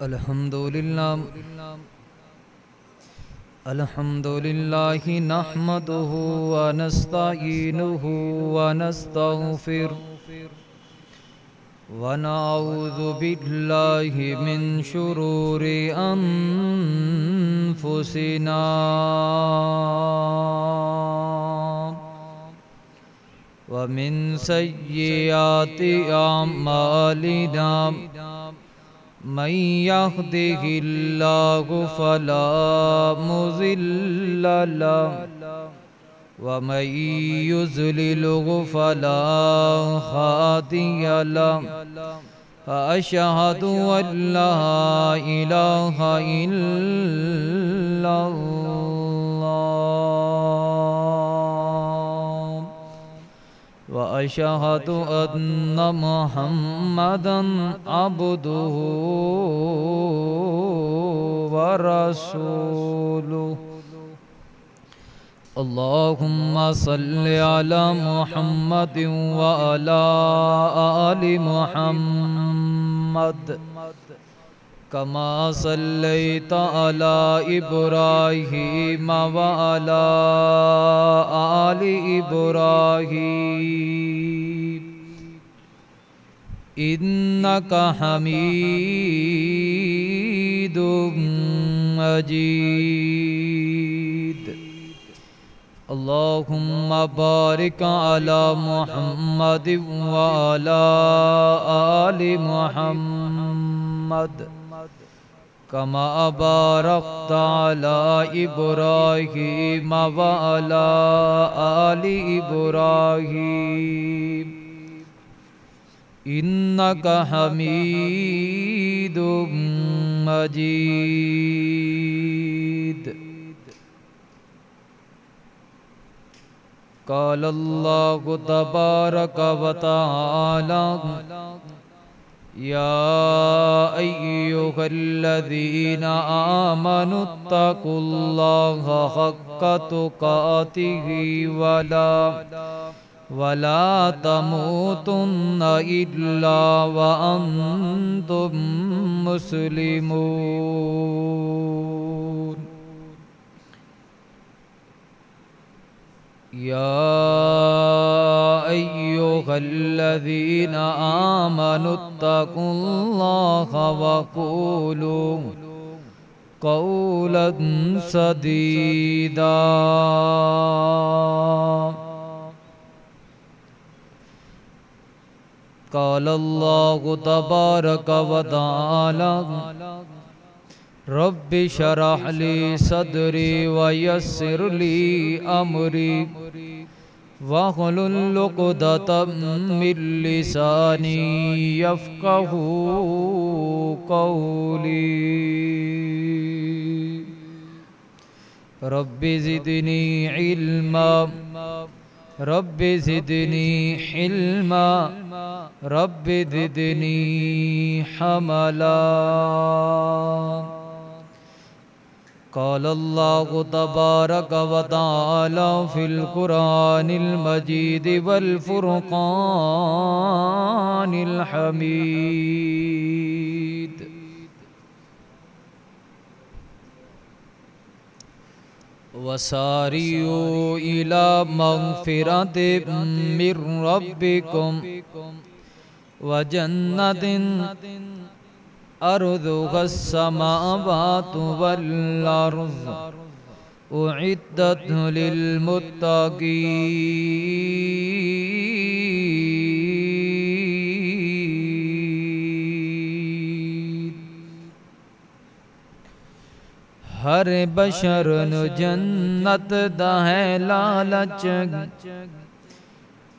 الحمد لله نحمده ونستعينه ونستغفره ونعوذ بالله من شرور أنفسنا ومن سيئات أعمالنا من يهده الله فلا مضل له ومن يضلله فلا هادي له فأشهد أن لا إله إلا الله وأشهد أن محمدًا عبده ورسوله اللهم صل على محمد وعلى آل محمد كما صليت على إبراهيم وعلى آل إبراهيم إنك حميد مجيد اللهم بارك على محمد وعلى آل محمد كما باركت على إبراهيم وعلى آل إبراهيم إنك حميد مجيد قال الله تبارك وتعالى يا أيها الذين آمنوا اتقوا الله حق تقاته ولا تموتن إلا وأنتم مسلمون يا أيها الذين آمنوا اتقوا الله وقولوا قولا سديدا قال الله تبارك وتعالى رب اشرح لي صدري ويسر لي أمري واحلل عقدة من لساني يفقهوا قولي رب زدني علما رب زدني حلما رب زدني حملا قال الله تبارك وتعالى في القرآن المجيد والفرقان الحميد وسارعوا إلى مغفرة من ربكم وجنة أرضها السماوات والأرض أعدت للمتقين ہر بشر نو جنت دا ہے لالچ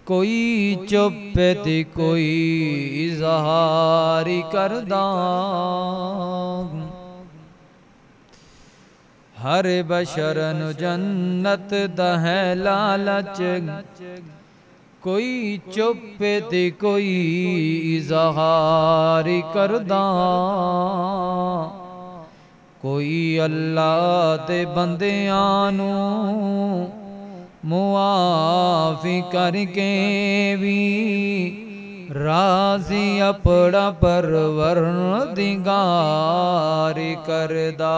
کوئی چپ تے کوئی اظہار کردا ہر بشر نو جنت دا ہے لالچ کوئی چپ تے کوئی اظہار کردا کوئی اللہ دے بندیاں نو معافی کر کے بھی راضی اپنا پروردگار کردا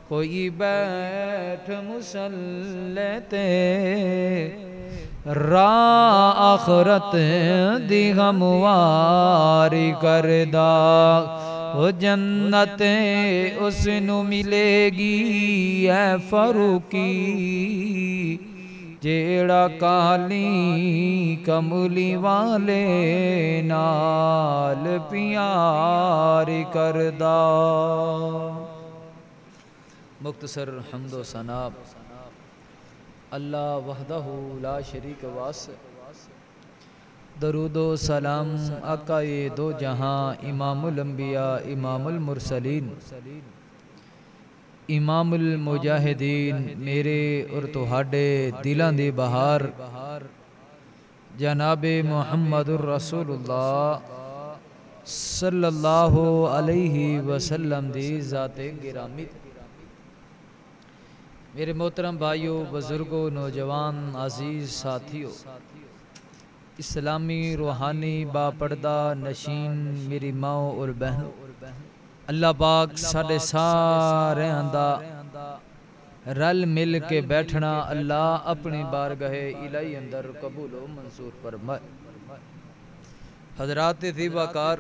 کوئی بیٹھ مصلی تے راہ آخرت دی غمواری کردا وہ جنت اس نو ملے گی اے فاروقی جیڑا کالی کملی والے نال پیار کردا مختصر حمد و ثنا اللہ وحدہ لا شریک واسع درود و سلام آقا دو جہاں امام الانبیاء امام المرسلین امام المجاہدین میرے اور تہاڈے دلاں دی بہار جناب محمد الرسول اللہ صلی اللہ علیہ وسلم دی ذات گرامی میرے محترم بھائیوں بزرگوں نوجوان عزیز ساتھیوں اسلامی روحانی با پردہ نشین میری ماں اور بہنوں اللہ پاک ساڑھے سارے اندہ رل مل کے بیٹھنا اللہ اپنی بارگاہ الہی اندر قبول و منظور فرمائے حضرات طیبہ کار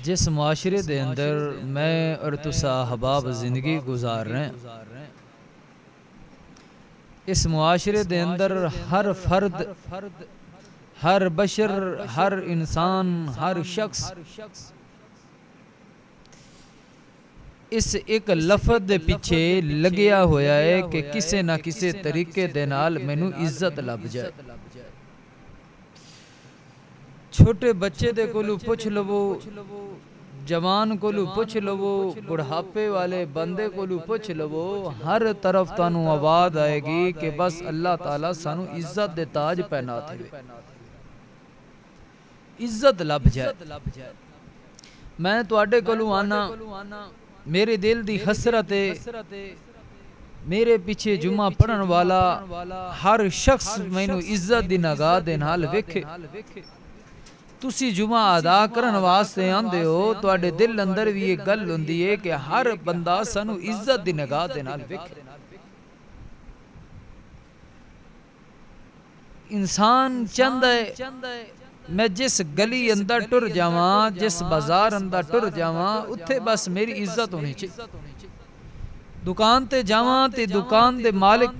جس معاشرے دے اندر میں اور تسا احباب زندگی گزار رہے ہیں اس معاشرے دے اندر ہر فرد ہر بشر ہر انسان ہر شخص اس ایک لفظ دے پیچھے لگیا ہویا ہے کہ کسے نہ کسے طریقے دے نال مینو عزت لب جائے چھوٹے بچے دے کولو پوچھ لو جوان کولو پوچھ لو بڑھاپے والے بندے کولو پوچھ لو ہر طرف تانوں آواز آئے گی کہ بس اللہ تعالیٰ سانو عزت دے تاج پہنا تھے عزت لب جائے میں تو آڈے کولو آنا میرے دل دی حسرت میرے پیچھے جمعہ پڑھن والا ہر شخص مینو عزت دی نگاہ دے نال ویکھے تسی جمعہ ادا کرن واسطے آندے ہو تو آڈے دل اندر بھی یہ گل ہوندی ہے کہ ہر بندہ سانو عزت دی نگاہ دے نال ویکھے انسان چند ہے میں جس گلی اندر ٹر جاواں جس بازار اندر ٹر جاواں اتھے بس میری عزت ہونی چاہیے دکان تے جاواں تے دکان دے مالک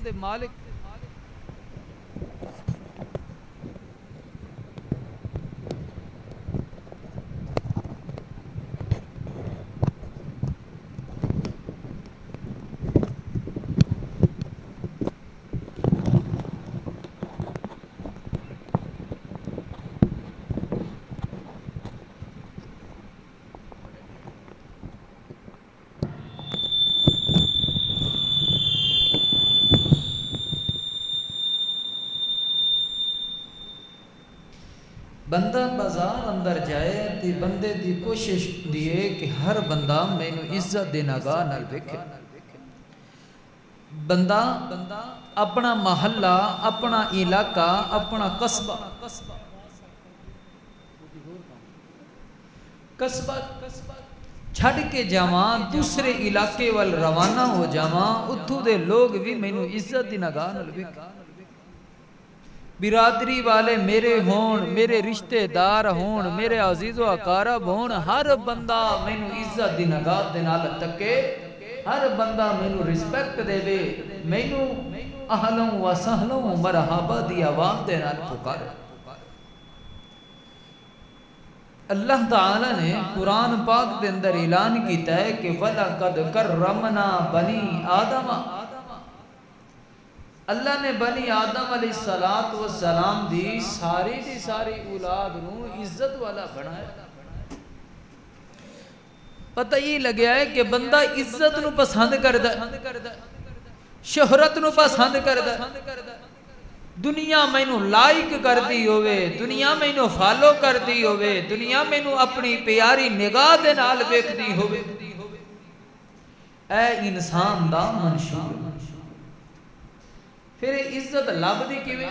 بندہ بازار اندر جائے تی بندے دی کوشش دیئے کہ ہر بندہ میں نو عزت دے نگاہ نال ویکھے بندہ اپنا محلہ اپنا علاقہ اپنا قصبہ چھڑ کے جاواں دوسرے علاقے وال روانہ ہو جاواں اتھو دے لوگ بھی میں نو عزت دی نگاہ نال ویکھے برادری والے میرے ہون میرے رشتہ دار ہون میرے عزیز و اقارب ہون ہر بندہ میں نو عزت دی نگاہ دے نال تکے ہر بندہ میں نو رسپیکٹ دے وے میں نو اہلوں و سہلوں مرحبا دی آواز دے نال پکارے اللہ تعالیٰ نے قرآن پاک دے اندر اعلان کیتا ہے کہ وَلَقَدْ كَرَّمْنَا بَنِي آدَمَ اللہ نے بنی آدم علیہ السلام دی ساری اولاد نو عزت والا بنایا پتہ یہ لگیا ہے کہ بندہ عزت نو پسند کردہ شہرت نو پسند کردہ دنیا میں نو لائک کر دی ہوئے دنیا میں نو فالو کر دی ہوئے دنیا میں نو اپنی پیاری نگاہ دے نال بیک دی ہوئے اے انسان دا منشور پھر عزت لب دی کیویں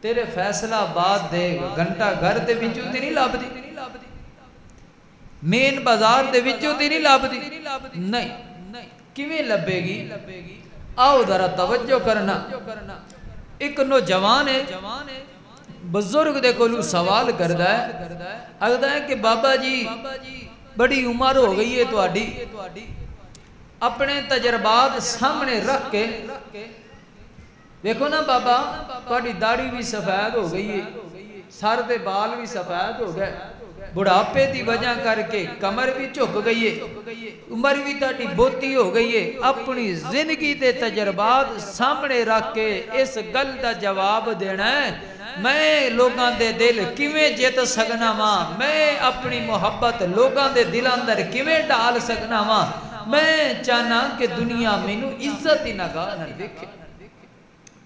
تیرے فیصلہ آباد دے گھنٹہ گھر دے وچوں تے نہیں لب دی مین بازار دے وچوں تے نہیں لب دی نہیں کیویں لبے گی آؤ ذرا توجہ کرنا ایک نوجوان ہے بزرگ دے کولو سوال کردا ہے کہ بابا جی بڑی عمر ہو گئی ہے تواڈی اپنے تجربات سامنے رکھ کے دیکھو نا بابا تواڈی داڑھی بھی سفید ہو گئی ہے سر دے بال بھی سفید ہو گئے بڑھاپے دی وجہ کر کے کمر بھی جھک گئی ہے عمر بھی تہاڈی بوتی ہو گئی ہے اپنی زندگی دے تجربات سامنے رکھ کے اس گل دا جواب دینا ہے میں لوگاں دے دل کیویں جیت سکنا وا میں اپنی محبت لوگاں دے دل اندر کیویں ڈال سکنا وا میں چاہنا کہ دنیا مینوں عزت دی نگاہ نال دیکھے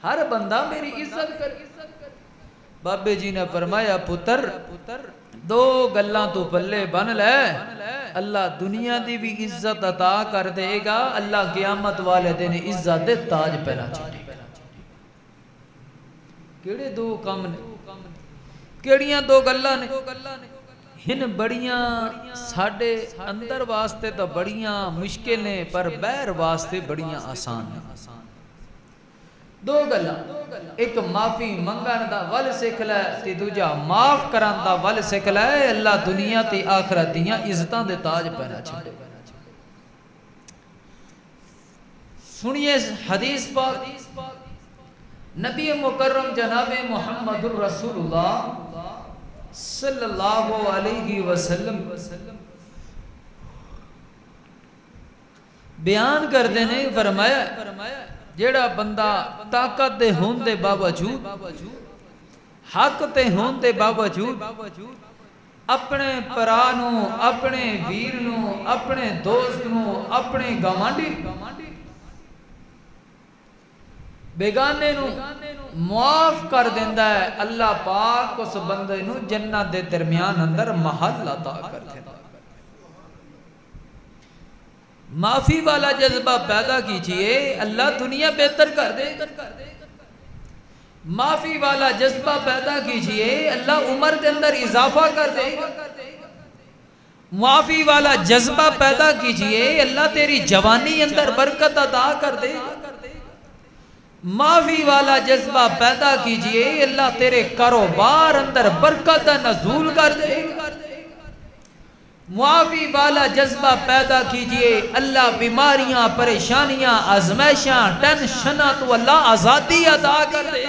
ہر بندہ میری عزت کر بابے جی نے فرمایا پتر دو گلاں تو پلے بن لے اللہ دنیا دی بھی عزت عطا کر دے گا اللہ قیامت والے دن عزت دے تاج پہنا چھٹے کیڑے دو کام نے کیڑیاں دو گلاں نے ہن بڑیاں ساڈے اندر واسطے تو بڑیاں مشکل نے پر باہر واسطے بڑیاں آسان ہیں دو گلاں ایک معافی منگن دا ول سکھ لے تے دوجا معاف کرن دا ول سکھ لے اللہ دنیا تے آخرت دیاں عزتاں دے تاج پہنا چھڈے سنیے حدیث پاک نبی مکرم جناب محمد الرسول اللہ صلی اللہ علیہ وسلم بیان کر دینے فرمایا جیڑا بندہ طاقت دے ہون دے باوجود حق تے ہون دے باوجود اپنے پرانوں اپنے ویرنوں اپنے دوستنوں اپنے گوانڈی بیگانے نو معاف کر دیندا ہے اللہ پاک اس بندے نو جنت دے درمیان اندر محل عطا کر دیندا معافی والا جذبہ پیدا کیجئے اللہ دنیا بہتر کر دے معافی والا جذبہ پیدا کیجئے اللہ عمر دے اندر اضافہ کر دے معافی والا جذبہ پیدا کیجئے اللہ تیری جوانی اندر برکت عطا کر دے معافی والا جذبہ پیدا کیجئے اللہ تیرے کاروبار اندر برکت نزول کر دے معافی والا جذبہ پیدا کیجئے اللہ بیماریاں پریشانیاں آزمائشاں ٹینشناں تو اللہ آزادی عطا کر دے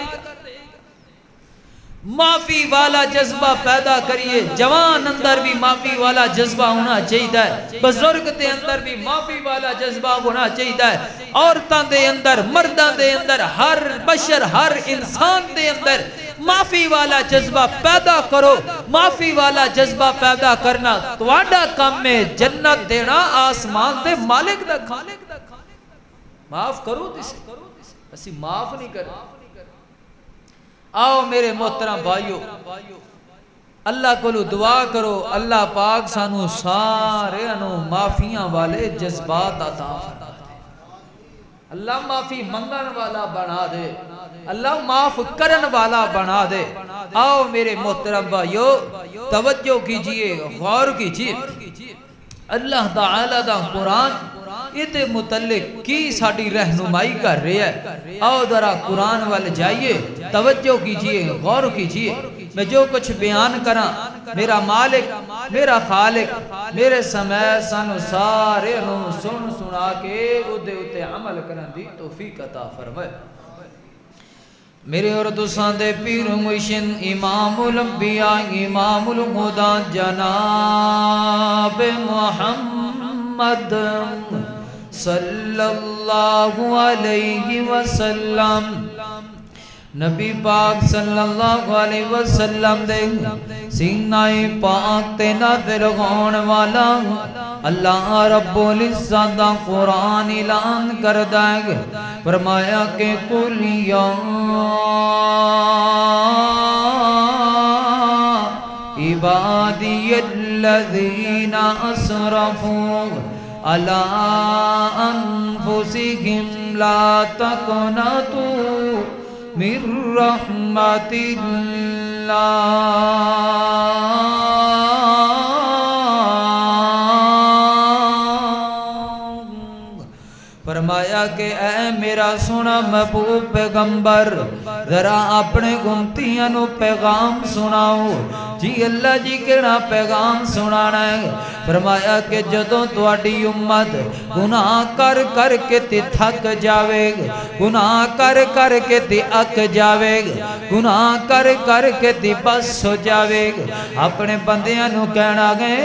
معافی والا جذبہ پیدا کریے جوان اندر بھی معافی والا جذبہ ہونا چاہیے بزرگ دے اندر بھی معافی والا جذبہ ہونا چاہیے عورتاں دے اندر مرداں دے اندر ہر بشر ہر انسان دے اندر معافی والا جذبہ پیدا کرو معافی والا جذبہ پیدا کرنا تواڈا کام میں جنت دینا آسمان دے مالک دا معاف کرو اسی معاف نہیں کرو آؤ میرے محترم بھائیو اللہ کو دعا کرو اللہ پاک سانو سارے انو معافیاں والے جذبات عطا فرما دے اللہ معافی منگن والا بنا دے اللہ معاف کرن والا بنا دے آؤ میرے محترم بھائیو توجہ کیجئے غور کیجئے اللہ تعالیٰ دا قرآن یہ متعلق کی ساڑی رہنمائی کر رہے ہیں آؤ ذرا قرآن والے جائیے توجہ کیجئے غور کیجئے میں جو کچھ بیان کرا میرا مالک میرا خالق میرے سمیت سانو سارے انہوں سن سنا کے ادھے اتھے عمل کرن دی توفیق عطا فرمائے میرے اور دوستان دے پیر مرشد امام الانبیاء امام الہدا جناب محمد صلی اللہ علیہ وسلم نبی پاک صلی اللہ علیہ وسلم دے سینہ پاک تے نازل ہون والا اللہ رب العزت دا قرآن اعلان کر دے فرمایا کہ قل یا عبادی الذین اسرفوا علی انفسہم لا تقنطوا من رحمت اللہ۔ فرمایا کہ اے میرا سونا محبوب پیغمبر ذرا اپنے گمتیاں نو پیغام سناؤ۔ جی اللہ جی کیڑا پیغام سنانا ہے؟ فرمایا کہ جدوں تواڈی امت گناہ کر کر کے تے تھک جاوے گا، گناہ کر کر کے تے اک جاوے گا، گناہ کر کر کے تے بس ہو جاوے گا، اپنے بندیاں نو کہنا گے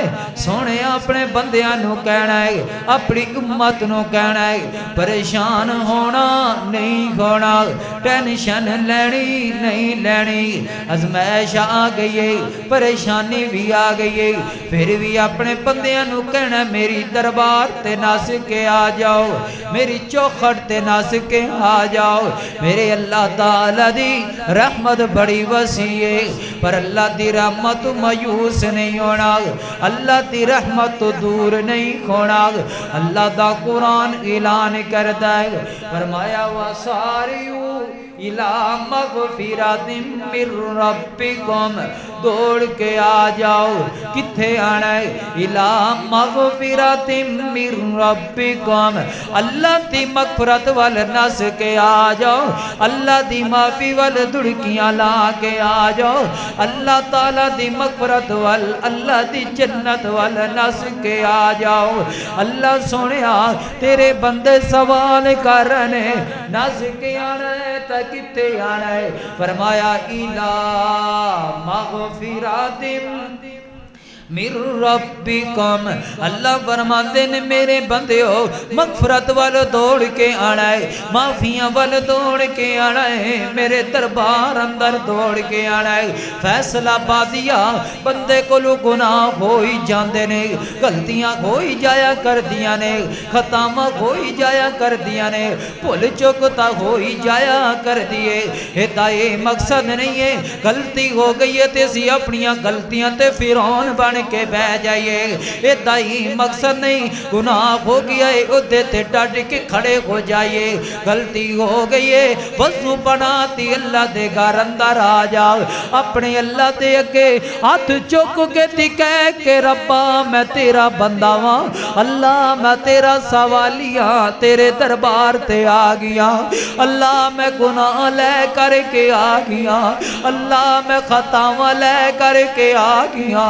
سونے، اپنے بندیاں نو کہنا ہے، اپنی امت نو کہنا ہے پریشان ہونا نہیں ہونا، ٹینشن لینی نہیں لینی، ازمائش آ گئی ہے، پریشانی بھی آ گئی ہے، پھر بھی اپنے بندیاں نو کہنا میری دربار تے ناس کے آ جاؤ، میری چوکھٹ تے ناس کے آ جاؤ۔ میرے اللہ تعالیٰ دی رحمت بڑی وسیع ہے، پر اللہ دی رحمت مایوس نہیں ہونا، اللہ دی رحمت دور نہیں ہونا۔ اللہ دا قرآن اعلان کرتا ہے، فرمایا وَسَارِعُوا إِلَى مَغْفِرَةٍ مِّن رَبِّكُمْ، دوڑ کے آ جاؤ، کتھے آنا ہے؟ إِلَى مَغْفِرَةٍ مِّن رَبِّكُمْ، اللہ دی مغفرت وال نس کے آ جاؤ، اللہ دی معافی وال دڑکیاں لا کے آ جاؤ، اللہ تعالیٰ دی مغفرت وال، اللہ دی جنت وال نس کے آ جاؤ۔ اللہ سونیا تیرے بندے سوال کرنے نس کے آنا ہے تا کتے آنا ہے؟ فرمایا إِلَى مَغْفِرَةٍ مِّن رَبِّكُمْ، اللہ فرماتے نے میرے بندیو مغفرت وال دوڑ کے آنا ہے، معافیاں وال دوڑ کے آنا ہے، میرے دربار اندر دوڑ کے آنا ہے۔ فیصلہ بازیا بندے کو لو گناہ ہوئی جاندے نے، غلطیاں ہوئی جایا کر دیا نے، خطامہ ہوئی جایا کر دیا نے، پھول چکتا ہوئی جایا کر دیے، ہدایے مقصد نہیں ہے غلطی ہو گئی ہے تیسی اپنیاں غلطیاں تے فرعون بن کے بہ جائیے، ادائی مقصد نہیں گناہ ہو گیا ہے ادھے تے ڈٹ کے کھڑے ہو جائیے، غلطی ہو گئی ہے وضو بناتی اللہ دے گھر اندر آ جاؤ، اپنے اللہ دے اگے ہاتھ چک کے تی کہہ کے ربا میں تیرا بندہ ہاں، اللہ میں تیرا سوالیاں تیرے دربار تے آ گیا، اللہ میں گناہ لے کر کے آ گیا، اللہ میں خطاواں لے کر کے آ گیا،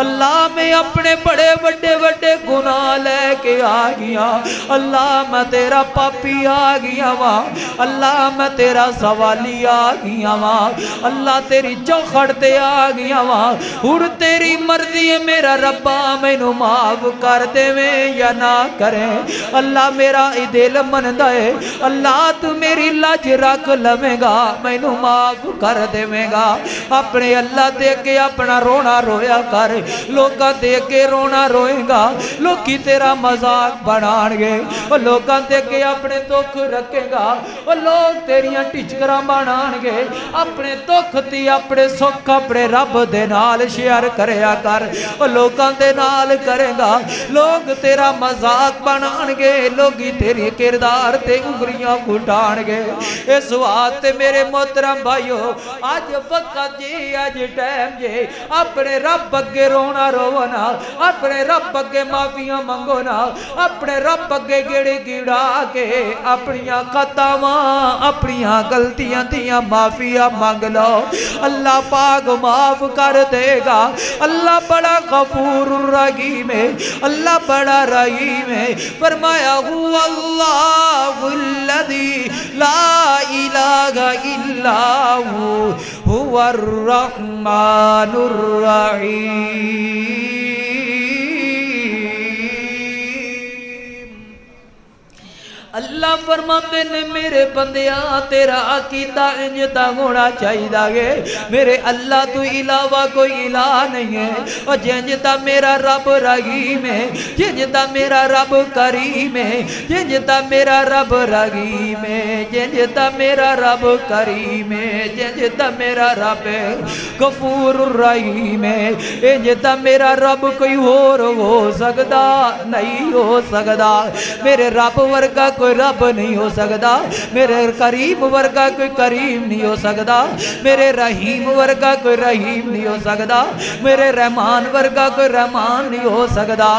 اللہ میں اپنے بڑے بڑے بڑے گناہ لے کے آ گیا، اللہ میں تیرا پاپی آ گیا وہاں، اللہ میں تیرا سوالی آ گیا وہاں، اللہ تیری چوکھٹ آ گیا وہاں، اور تیری مرضی ہے میرا ربا مینو معاف کر دے میں یا نہ کرے، اللہ میرا دل مندہ ہے، اللہ تو میری لاج رکھ لوے گا مینو معاف کر دے میں گا، اپنے اللہ دے کے اپنا رونا رویا کر، لوگاں دے کے رونا روئے گا، لوگی تیرا مذاق بنان گے، لوگاں دے کے اپنے دکھ رکھے گا، لوگ تیریاں ٹچکراں بنان گے، اپنے دکھ تی اپنے سکھ اپنے رب دے نال شیئر کریا کر، لوگاں دے نال کرے گا، لوگ تیرا مذاق بنان گے، لوگی تیری کردار تے انگریاں گھٹان گے۔ اس وقت میرے محترم بھائیو آج وقت جی آج ٹائم جی اپنے رب اگے رونا رونا، اپنے رب اگے معافیاں منگو نا، اپنے رب اگے گیڑی گیڑا کے اپنیاں خطاواں اپنیاں غلطیاں دیاں معافیاں مانگ لو، اللہ پاک معاف کر دے گا، اللہ بڑا غفور الرحیم ہے، اللہ بڑا رحیم ہے، فرمایا هو اللہ الذی لا الہ الا هو الرحمن الرحیم۔ اللہ فرماتے نے میرے بندیاں تیرا عقیدہ انجتا ہونا چاہیے گے، میرے اللہ تو علاوہ کوئی الہ نہیں ہے، اور جنجتا میرا رب رحیم ہے، جنجتا میرا رب کریم ہے، جنجتا میرا رب رحیم ہے، جنجتا میرا رب کریم ہے، جنجتا میرا رب غفور الرحیم ہے، جنجتا میرا رب کوئی اور ہو سکتا نہیں ہو سکتا، میرے رب ورگا کوئی رب رب نہیں ہو سکتا میرے کریم ورگا کوئی کریم نہیں ہو سکتا میرے رحیم ورگا کوئی رحیم نہیں ہو سکتا میرے رحمان ورگا کوئی رحمان نہیں ہو سکتا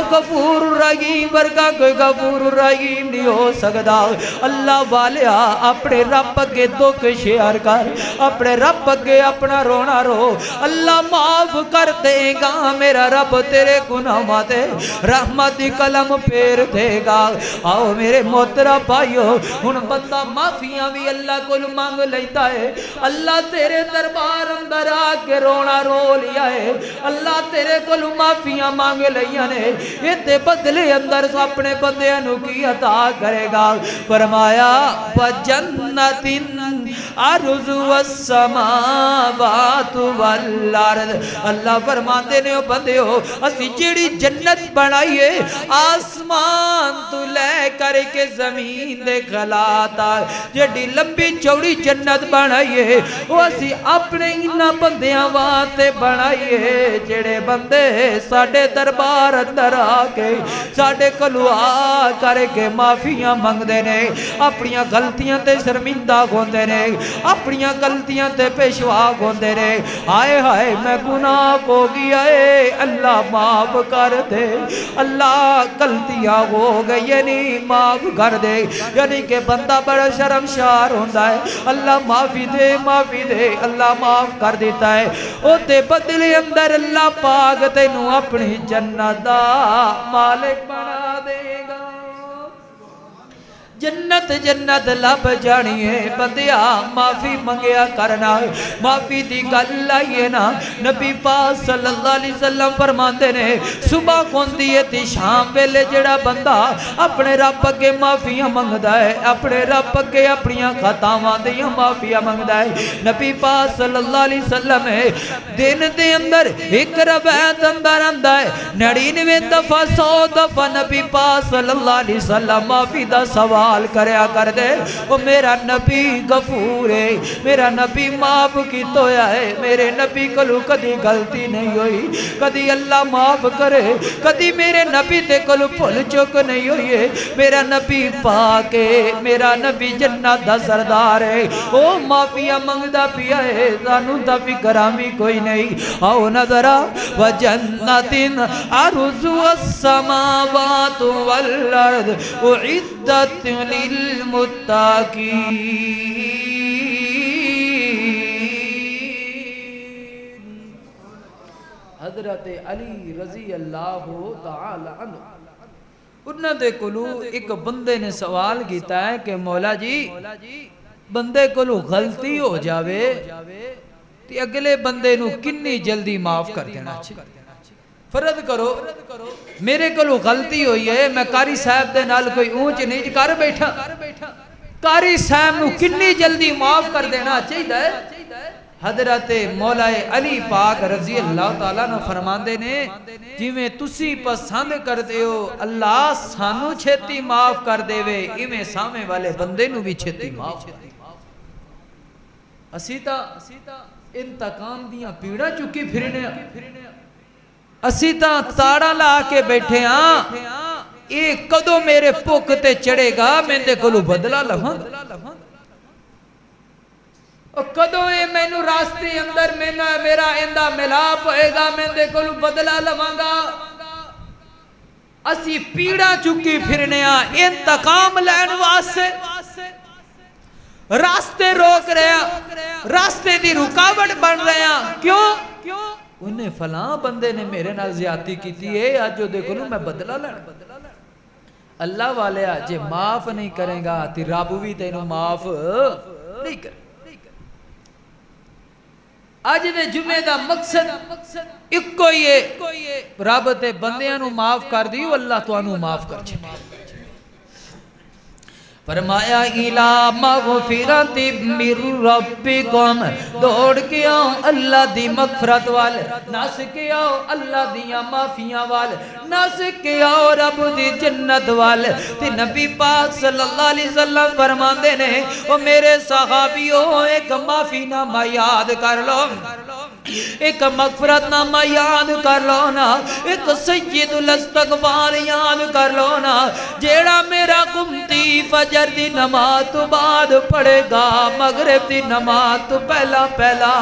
غفور رحیم ورگا کوئی غفور رحیم نہیں ہو سکتا اللہ والیا اپنے رب کے دکھ شیئر کر اپنے رب کے اپنا رونا رو اللہ معاف کر دے گا میرا رب تیرے گناہوں تے رحمتی قلم پھیر دے گا آؤ میرے محترم بھائیو ہن بندہ معافیاں بھی اللہ کو مانگ لیتا ہے اللہ تیرے دربار اندر آ کے رونا رو لیا ہے اللہ تیرے کو معافیاں مانگ لیا نے یہ تے بدلے اندر اپنے بندے انو کی عطا کرے گا فرمایا وَجَنَّةٍ عَرْضُ وَالسَّمَاوَاتُ وَالْأَرْضِ اللہ فرماتے نے بندے ہو اسی جیڑی جنت بنائیے آسمان تو لے کر کے زمین دے خلاتا جیڑی لمبی چوڑی جنت بنائیے وہ اسی اپنے انہ بندیاں واتے بنائیے جیڑے بندے ساڑھے دربار اندر آکے ساڑھے کلوا کر کے معافیاں مانگ دینے اپنیاں غلطیاں تے شرمندہ گھوندے نے اپنیاں غلطیاں تے پیشوا گھوندے نے آئے ہائے میں گناہ کو گیا ہے اللہ معاف کر دے اللہ غلطیاں ہو گئی یعنی معاف کر دے یعنی کہ بندہ بڑا شرمشار ہوندہ ہے اللہ معافی دے اللہ معاف کر دیتا ہے او تے بدلے اندر اللہ پاک تینوں اپنی جنت دا مالک بنا دے گا جنت جنت لب جانیے بندیا معافی منگیا کرنا معافی دی گل آئیے نا نبی پاک صلی اللہ علیہ وسلم فرماتے نے صبح کھوندی ہے تی شام ویلے جڑا بندہ اپنے رب کے معافیاں منگدا ہے اپنے رب کے اپنیاں خطاواں دیاں معافیاں منگدا ہے نبی پاک صلی اللہ علیہ وسلم دن دے اندر ایک روایت اندر آندا ہے 99 دفعہ 100 دفعہ نبی پاک صلی اللہ علیہ وسلم معافی دا سوال کریا کر دے وہ میرا نبی غفور ہے میرا نبی معاف کی تویا ہے میرے نبی کلو کدی غلطی نہیں ہوئی کدی اللہ معاف کرے کدی میرے نبی تے کلو پھل چک نہیں ہوئی ہے میرا نبی پاک ہے میرا نبی جنت دا سردار ہے او معافیاں منگدا پیا ہے زانو دا فکرامی کوئی نہیں آؤ نظرہ وَجَنَّةٍ عَرْضُ السَّمَاوَاتُ وَالْأَرْضِ اُعِدَّتْ لِلْمُتَّقِينَ حضرت علی رضی اللہ تعالی عنہ انہوں دے کلو ایک بندے نے سوال کیتا ہے کہ مولا جی بندے کلو غلطی ہو جاوے تی اگلے بندے نو کنی جلدی معاف کر دینا چاہیے فرض کرو میرے کلو غلطی ہوئی ہے میں قاری صاحب دے نال کوئی اونچ نہیں کر بیٹھا قاری صاحب نو کنی جلدی معاف کر دینا چاہیے حضرت مولا علی پاک رضی اللہ تعالیٰ نے فرماندے نے جویں تسی پسند کرتے ہو اللہ سانو چھتی معاف کر دے وے ایویں سامنے والے بندے نو بھی چھتی معاف اسیتا انتقام دیاں پیڑا چکی پھرنے اسیتا تاڑا لا کے بیٹھے ہاں ایک کدو میرے پوکتے چڑھے گا میں دے کلو بدلا لہاں کدو اے میں نو راستے اندر میرا اندہ ملاپ ہوئے گا میں دے کلو بدلا لہاں گا اسی پیڑا چکی پھرنے ہاں انتقام لین واسے راستے روک رہے ہیں راستے دی رکاوٹ بن رہے ہیں کیوں انہیں فلاں بندے نے میرے نال زیادتی کی تھی ہے آج جو دیکھو لوں میں بدلہ لڑ اللہ والے آجے معاف نہیں کریں گا تی رب بھی تینوں معاف نہیں کریں آج دے جمعہ دا مقصد ایک کوئی ہے رب تے بندیاں نو معاف کر دیو اللہ تو انو معاف کر چھے فرمایا الہ مغفرت من ربکم دوڑ کے آؤ اللہ دی مغفرت والے ناس کے آؤ اللہ دیاں معافیاں والے ناس کے آؤ رب دی جنت والے تی نبی پاک صلی اللہ علیہ وسلم فرمان دینے وہ میرے صحابیوں ایک معافی نامہ یاد کر لو ایک مغفرت نامہ یاد کر لو نا، ایک سید الاستغفار یاد کر لو نا، جیڑا میرا قمتی فجر دی نماز تو بعد پڑھے گا، مغرب دی نماز تو پہلا پہلا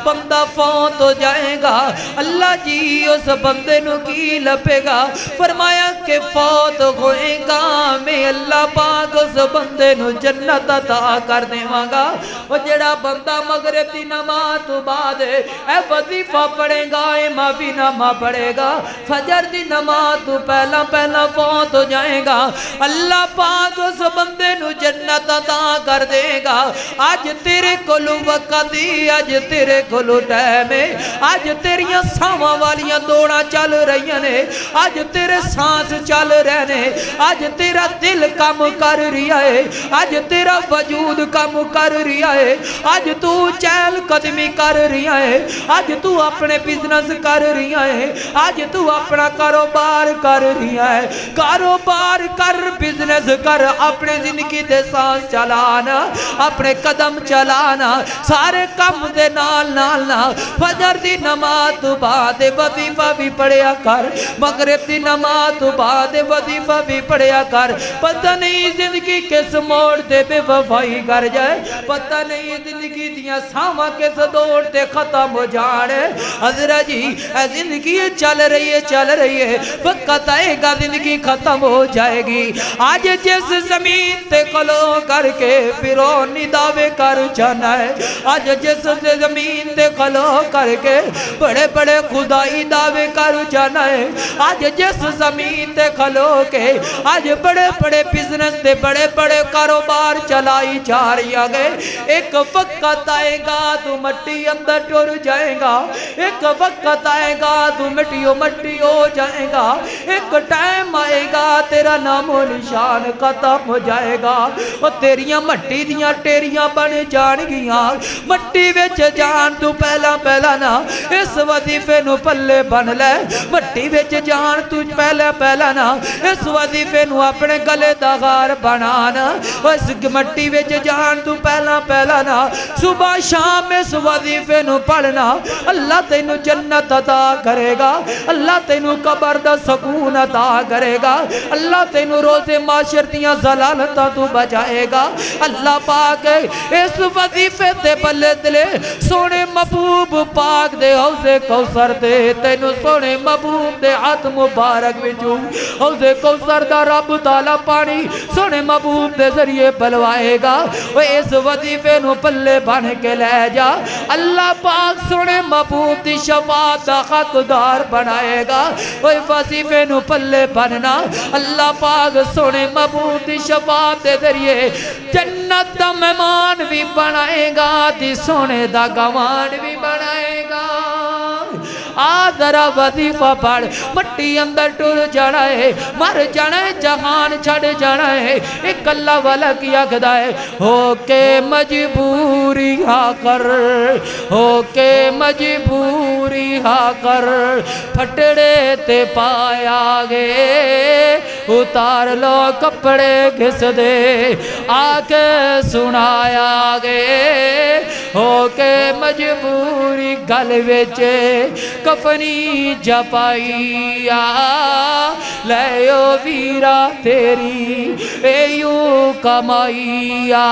بندہ فوت ہو جائے گا، اللہ جی اس بندے نو کی لپے گا، فرمایا کہ فوت ہوئے گا میں اللہ پاک اس بندے نو جنت عطا کر دیواں گا۔ وہ جیڑا بندہ مغرب دی نماز تو بعد اے وظیفہ پڑھے گا، اے معافی نامہ پڑھے گا، فجر دی نماز تو پہلا پہلا فوت ہو جائے گا، اللہ پاک اس بندے نو جنت عطا کر دے گا۔ آج تیرے کولو وقت دی، آج تیرے کولو ٹائم ہے، آج تیریاں ساواں والیاں دوڑاں چل رہی ہیں، آج تیرے سانس چل رہے ہیں، آج تیرا دل کام کر رہا ہے، آج تیرا وجود کام کر رہا ہے، آج تو چہل قدمی کر رہا ہے، آج تو اپنے بزنس کر رہا ہے، آج تو اپنا کاروبار کر رہا ہے، کاروبار کر، بزنس کر، اپنے زندگی دے سانس چلانا، اپنے قدم چلانا، سارے کام دے نال نال نا، فجر دی نماز تو بعد وظیفہ بھی پڑھیا کر، مغرب دی نماز تو بعد وظیفہ بھی پڑھیا کر، پتہ نہیں زندگی کس موڑ تے بے وفائی کر جائے، پتہ نہیں زندگی دیاں ساواں کس دوڑ تے ختم ہو جانے۔ حضرت جی اے زندگی چل رہی ہے، چل رہی ہے، وقت آئے گا زندگی ختم ہو جائے گی۔ آج جس زمین تے کھلو کر کے فرعونی دعوے کر جانا ہے، آج جس زمین تے کھلو کر کے بڑے بڑے خدائی دعوے کر جانا ہے، آج جس زمین تے کھلو کے آج بڑے بڑے بزنس تے بڑے بڑے کاروبار چلائی جا رہی آگئے، ایک وقت آئے گا تو مٹی اندر ٹر جائے گا، ایک وقت آئے گا تو مٹی ہو جائے گا، ایک ٹائم آئے گا تیرا نام و نشان ختم ہو جائے گا، وہ تیریاں مٹی دیاں ٹیریاں بن جان گیاں، مٹی وچ جان تو پہلا پہلا نا اس وظیفے نو پلے بن لے، مٹی وچ جان تو پہلا پہلا نا اس وظیفے نو اپنے گلے دا غار بنانا، اس مٹی وچ جان تو پہلا پہلا نا صبح شام اس وظیفے نو پڑھنا، اللہ تینو جنت عطا کرے گا، اللہ تینو قبر دا سکون عطا کرے گا، اللہ تینو روز معاشر دیاں ضلالتاں تو بچائے گا، اللہ پاک اس وظیفے تے بلے دلے سونے محبوب پاک دے حوض کوثر دے، تینو سونے محبوب دے ہاتھ مبارک وچوں حوض کوثر دا رب تعالیٰ پانی سونے محبوب دے ذریعے پلوائے گا، وہ اس وظیفے نو پلے بن کے لے جا، اللہ پاک سونے محبوب دی شفاعت دا حقدار بنائے گا، وہ وظیفے نو پلے بننا، اللہ پاک سونے محبوب دی شفاعت دے ذریعے جنت دا مہمان بھی بنائے گا، دی سونے دا گوان بھی بنائے گا۔ ذرا وظیفہ پڑھ، مٹی اندر ٹر جانا ہے، مر جانا ہے، جہان چھڑ جانا ہے، ایک اللہ والا کیا گدا ہے، ہو کے مجبوری ہا کر، ہو کے مجبوری ہا کر، پھٹڑے تے پایا گے، اتار لو کپڑے گھس دے، آکے سنایا گے، ہو کے مجبوری گل ویچے کفنی جپائیا، لیو ویرا تیری ایو کمائیا،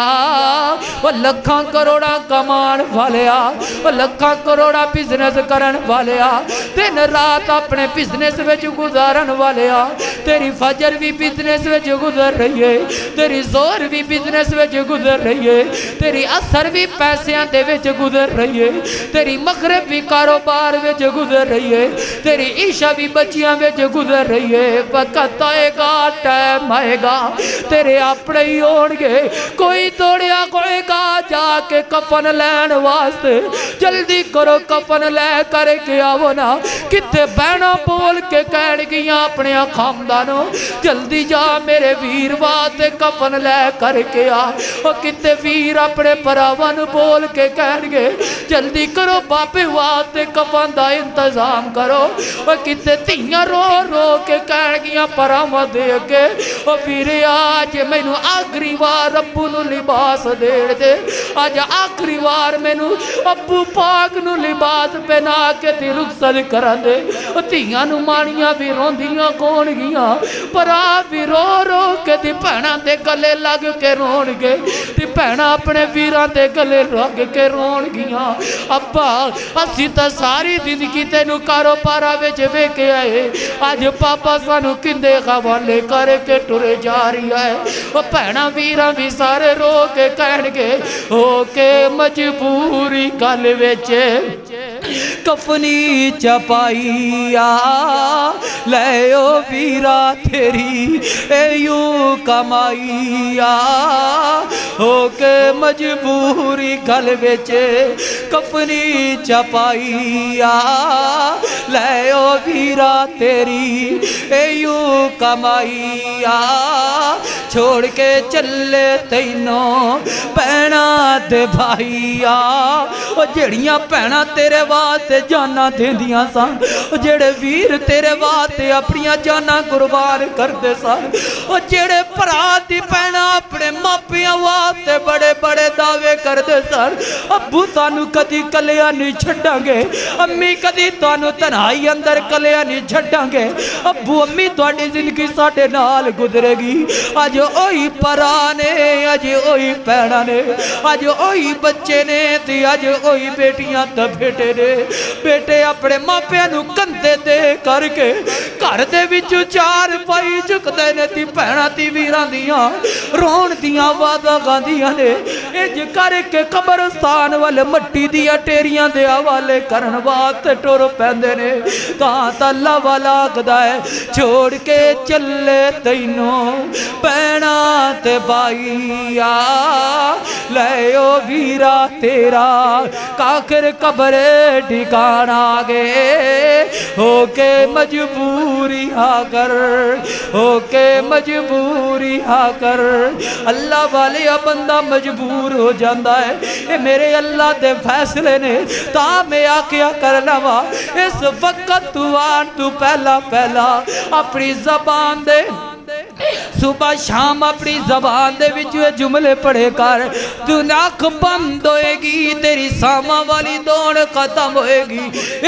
وہ لکھاں کروڑا کمان والیا، وہ لکھاں کروڑا بزنس کرن والیا، دن رات اپنے بزنس وچ گزارن والیا، تیری فجر بھی بزنس وچ گزر رہی ہے، تیری زور بھی بزنس وچ گزر رہی ہے، تیری اثر بھی پیسیاں دے وچ گزر رہی ہے، تیری مغرب بھی کاروبار وچ گزر رہی ہے، تیری عشاء بھی بچیاں وچ گزر رہی ہے، وقت آئے گا، ٹائم آئے گا، تیرے اپنے ہی ہوڑ گے، کوئی توڑیا کوئی گا جا کے کفن لین واسطے، جلدی کرو کفن لے کر کے آو نا کتے بہنا بول کے کہن گیاں اپنے خاندانوں جلدی جا میرے ویر واسطے کفن لے کر کے آ کتے ویر اپنے پراون بول کے کہن گے جلدی کرو باپے واسطے کفن دا انتظام کرو کتے تیاں رو رو کے کہن گیاں پراون دے کے ویرے آج مینوں آخری وار ابو نو لباس دے دے آج آخری وار مینوں ابو پاک نو لباس پہنا کے تی رخصت کر دے تیاں نو مانیاں بھی روندیاں کون گیاں پرا بھی رو رو کے تی پہنا دے گلے لگ کے رون گے تی پہنا اپنے ویران دے گلے لگ کے رون گیاں ابا اسی تا ساری زندگی تینو کارو پارا ویچ وے کے آئے آج پاپا سانو کندے خوالے کر کے ٹرے جا رہی ہے پہنا ویران بھی سارے رو کے کہن گے ہو کے مجبوری کل ویچے کفنی چپائیا لے او ویرا تیری اے یوں کمائیا ہو کے مجبوری گل ویچے کفنی چپائیا لے او ویرا تیری اے یوں کمائیا چھوڑ کے چلے تینوں پہنا دے بھائیا جڑیاں پہنا تیرے واسطے جانا دیندیاں سان جڑے ویر تیرے واسطے اپنیاں جانا قربان کردے سان جڑے پرا دی پہنا اپنے ماپیاں واسطے بڑے بڑے دعوے کردے سان ابو تانو کدی کلیا نہیں چھڑاں گے امی کدی تانو تنہائی اندر کلیا نہیں چھڑاں گے ابو امی تواڈی زندگی ساڈے نال گزرے گی آج اوہی پرانے آج اوہی پہنا نے آج اوہی بچے نے تی آج اوہی بیٹیاں تا بیٹے نے بیٹے اپنے ماپیاں نو کندے دے کر کے گھر دے وچ چار پائی چکدے نے تی پہنا تی ویران دیاں رون دیاں وعدہ گاندیاں نے اج کر کے قبرستان والے مٹی دیا ٹیریاں دے حوالے کرن واسطے ٹر پیندے نے تاں تا اللہ والا آکھدا ہے چھوڑ کے چلے تینوں پہنا تے بائیا لے او ویرا تیرا کاخر قبر ٹھکانا گے ہو کے مجبوری ہا کر ہو کے مجبوری ہا کر اللہ والے بندہ مجبور ہو جاندہ ہے اے میرے اللہ دے فیصلے نے تا میں آکیا کرنا وا اس وقت تو آن تو پہلا پہلا اپنی زبان دے صبح شام اپنی زبان دے وچے جملے پڑھے کر تو ناک بند ہوئے گی تیری ساما والی دوڑ ختم ہوئے گی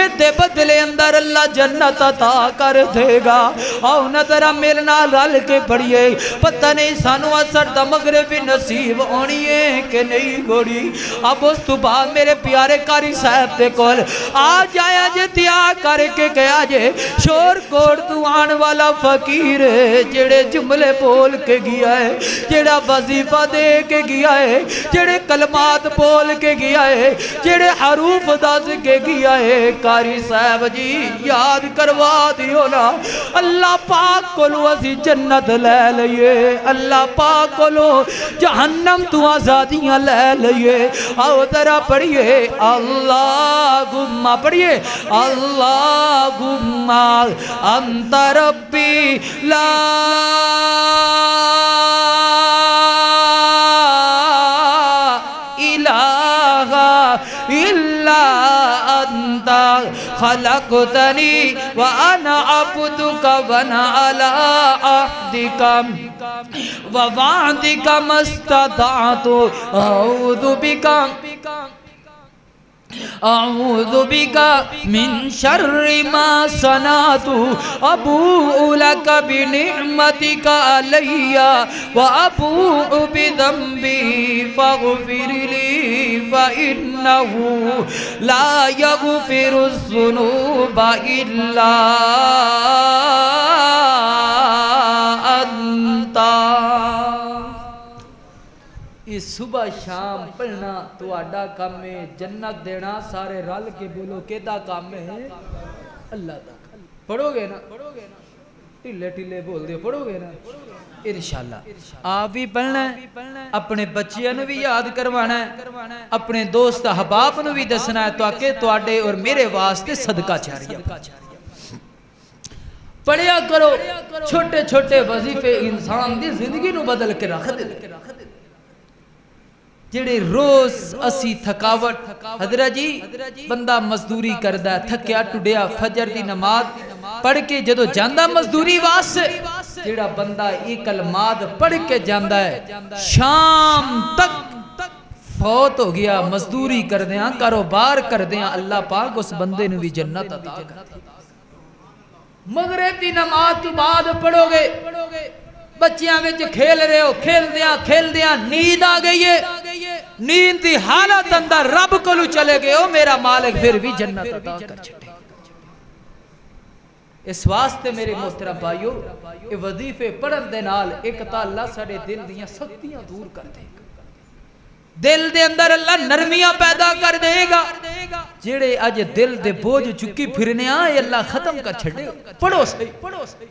ادھے بدلے اندر اللہ جنت عطا کر دے گا آؤ نظرہ ملنا رل کے پڑھئے پتہ نہیں سانو اثر دا مغربی نصیب ہونی ہے کہ نہیں گوڑی اب اس تو بعد میرے پیارے کاری صاحب دے کول آج آیا جے تیا کر کے کہا جے شور کوڑ تو آن والا فقیر ہے جڑے جملے بول کے گیا ہے جڑا وظیفہ دے کے گیا ہے جڑے کلمات بول کے گیا ہے جڑے حروف دس کے گیا ہے کاری صاحب جی یاد کروا دیو نا اللہ پاک کو لو اسی جنت لے لئے اللہ پاک کو لو جہنم تو آزادیاں لے لئے آؤ ذرا پڑھئے اللہم پڑھئے اللہم انت ربی لا الہ الا انت خلقتنی وانا عبدک وانا علی عہدک ووعدک مستطعت اعوذ بک من شر ما صنعت ابوء لک بنعمتک علی وابوء بذنبی فاغفر لی فانہ لا یغفر الذنوب الا انت یہ صبح شام پڑھنا تو آڈا کام ہے جنت دینا سارے رل کے بولو کیدا کام ہے اللہ دا پڑھو گے نا ٹھلے ٹھلے بول دے پڑھو گے نا انشاءاللہ آپ بھی پڑھنا ہے اپنے بچیاں نو بھی یاد کروانا ہے اپنے دوست احباب نو بھی دسنا ہے تاکہ تواڈے اور میرے واسطے صدقہ جاریہ پڑھیا کرو چھوٹے چھوٹے وظیفے انسان دی زندگی نو بدل کے رکھ دے جڑے روز اسی تھکاوٹ حضرت جی بندہ مزدوری کردہ ہے تھکیا ٹوڈیا فجر دی نماز پڑھ کے جدو جاندہ مزدوری واسے جڑا بندہ ایک کلمات پڑھ کے جاندہ ہے شام تک فوت ہو گیا مزدوری کر دیاں کاروبار کر دیاں اللہ پاک اس بندے نے بھی جنت عطا کر مغرب دی نماز تو بعد پڑھو گے بچیاں وچ کھیل رہے ہو کھیل دیاں نیند آ گئی ہے نیند دی حالت اندر رب کلو چلے گئے ہو میرا مالک پھر بھی جنت عطا کر چھٹے اس واسطے میرے محترم بھائیو یہ وظیفے پڑھن دے نال ایک تا اللہ ساڑے دل دیاں سختیاں دور کر دے گا دل دے اندر اللہ نرمیاں پیدا کر دے گا جڑے اج دل دے بوجھ چکی پھرنے آئے اللہ ختم کر چھڑے پڑھو صحیح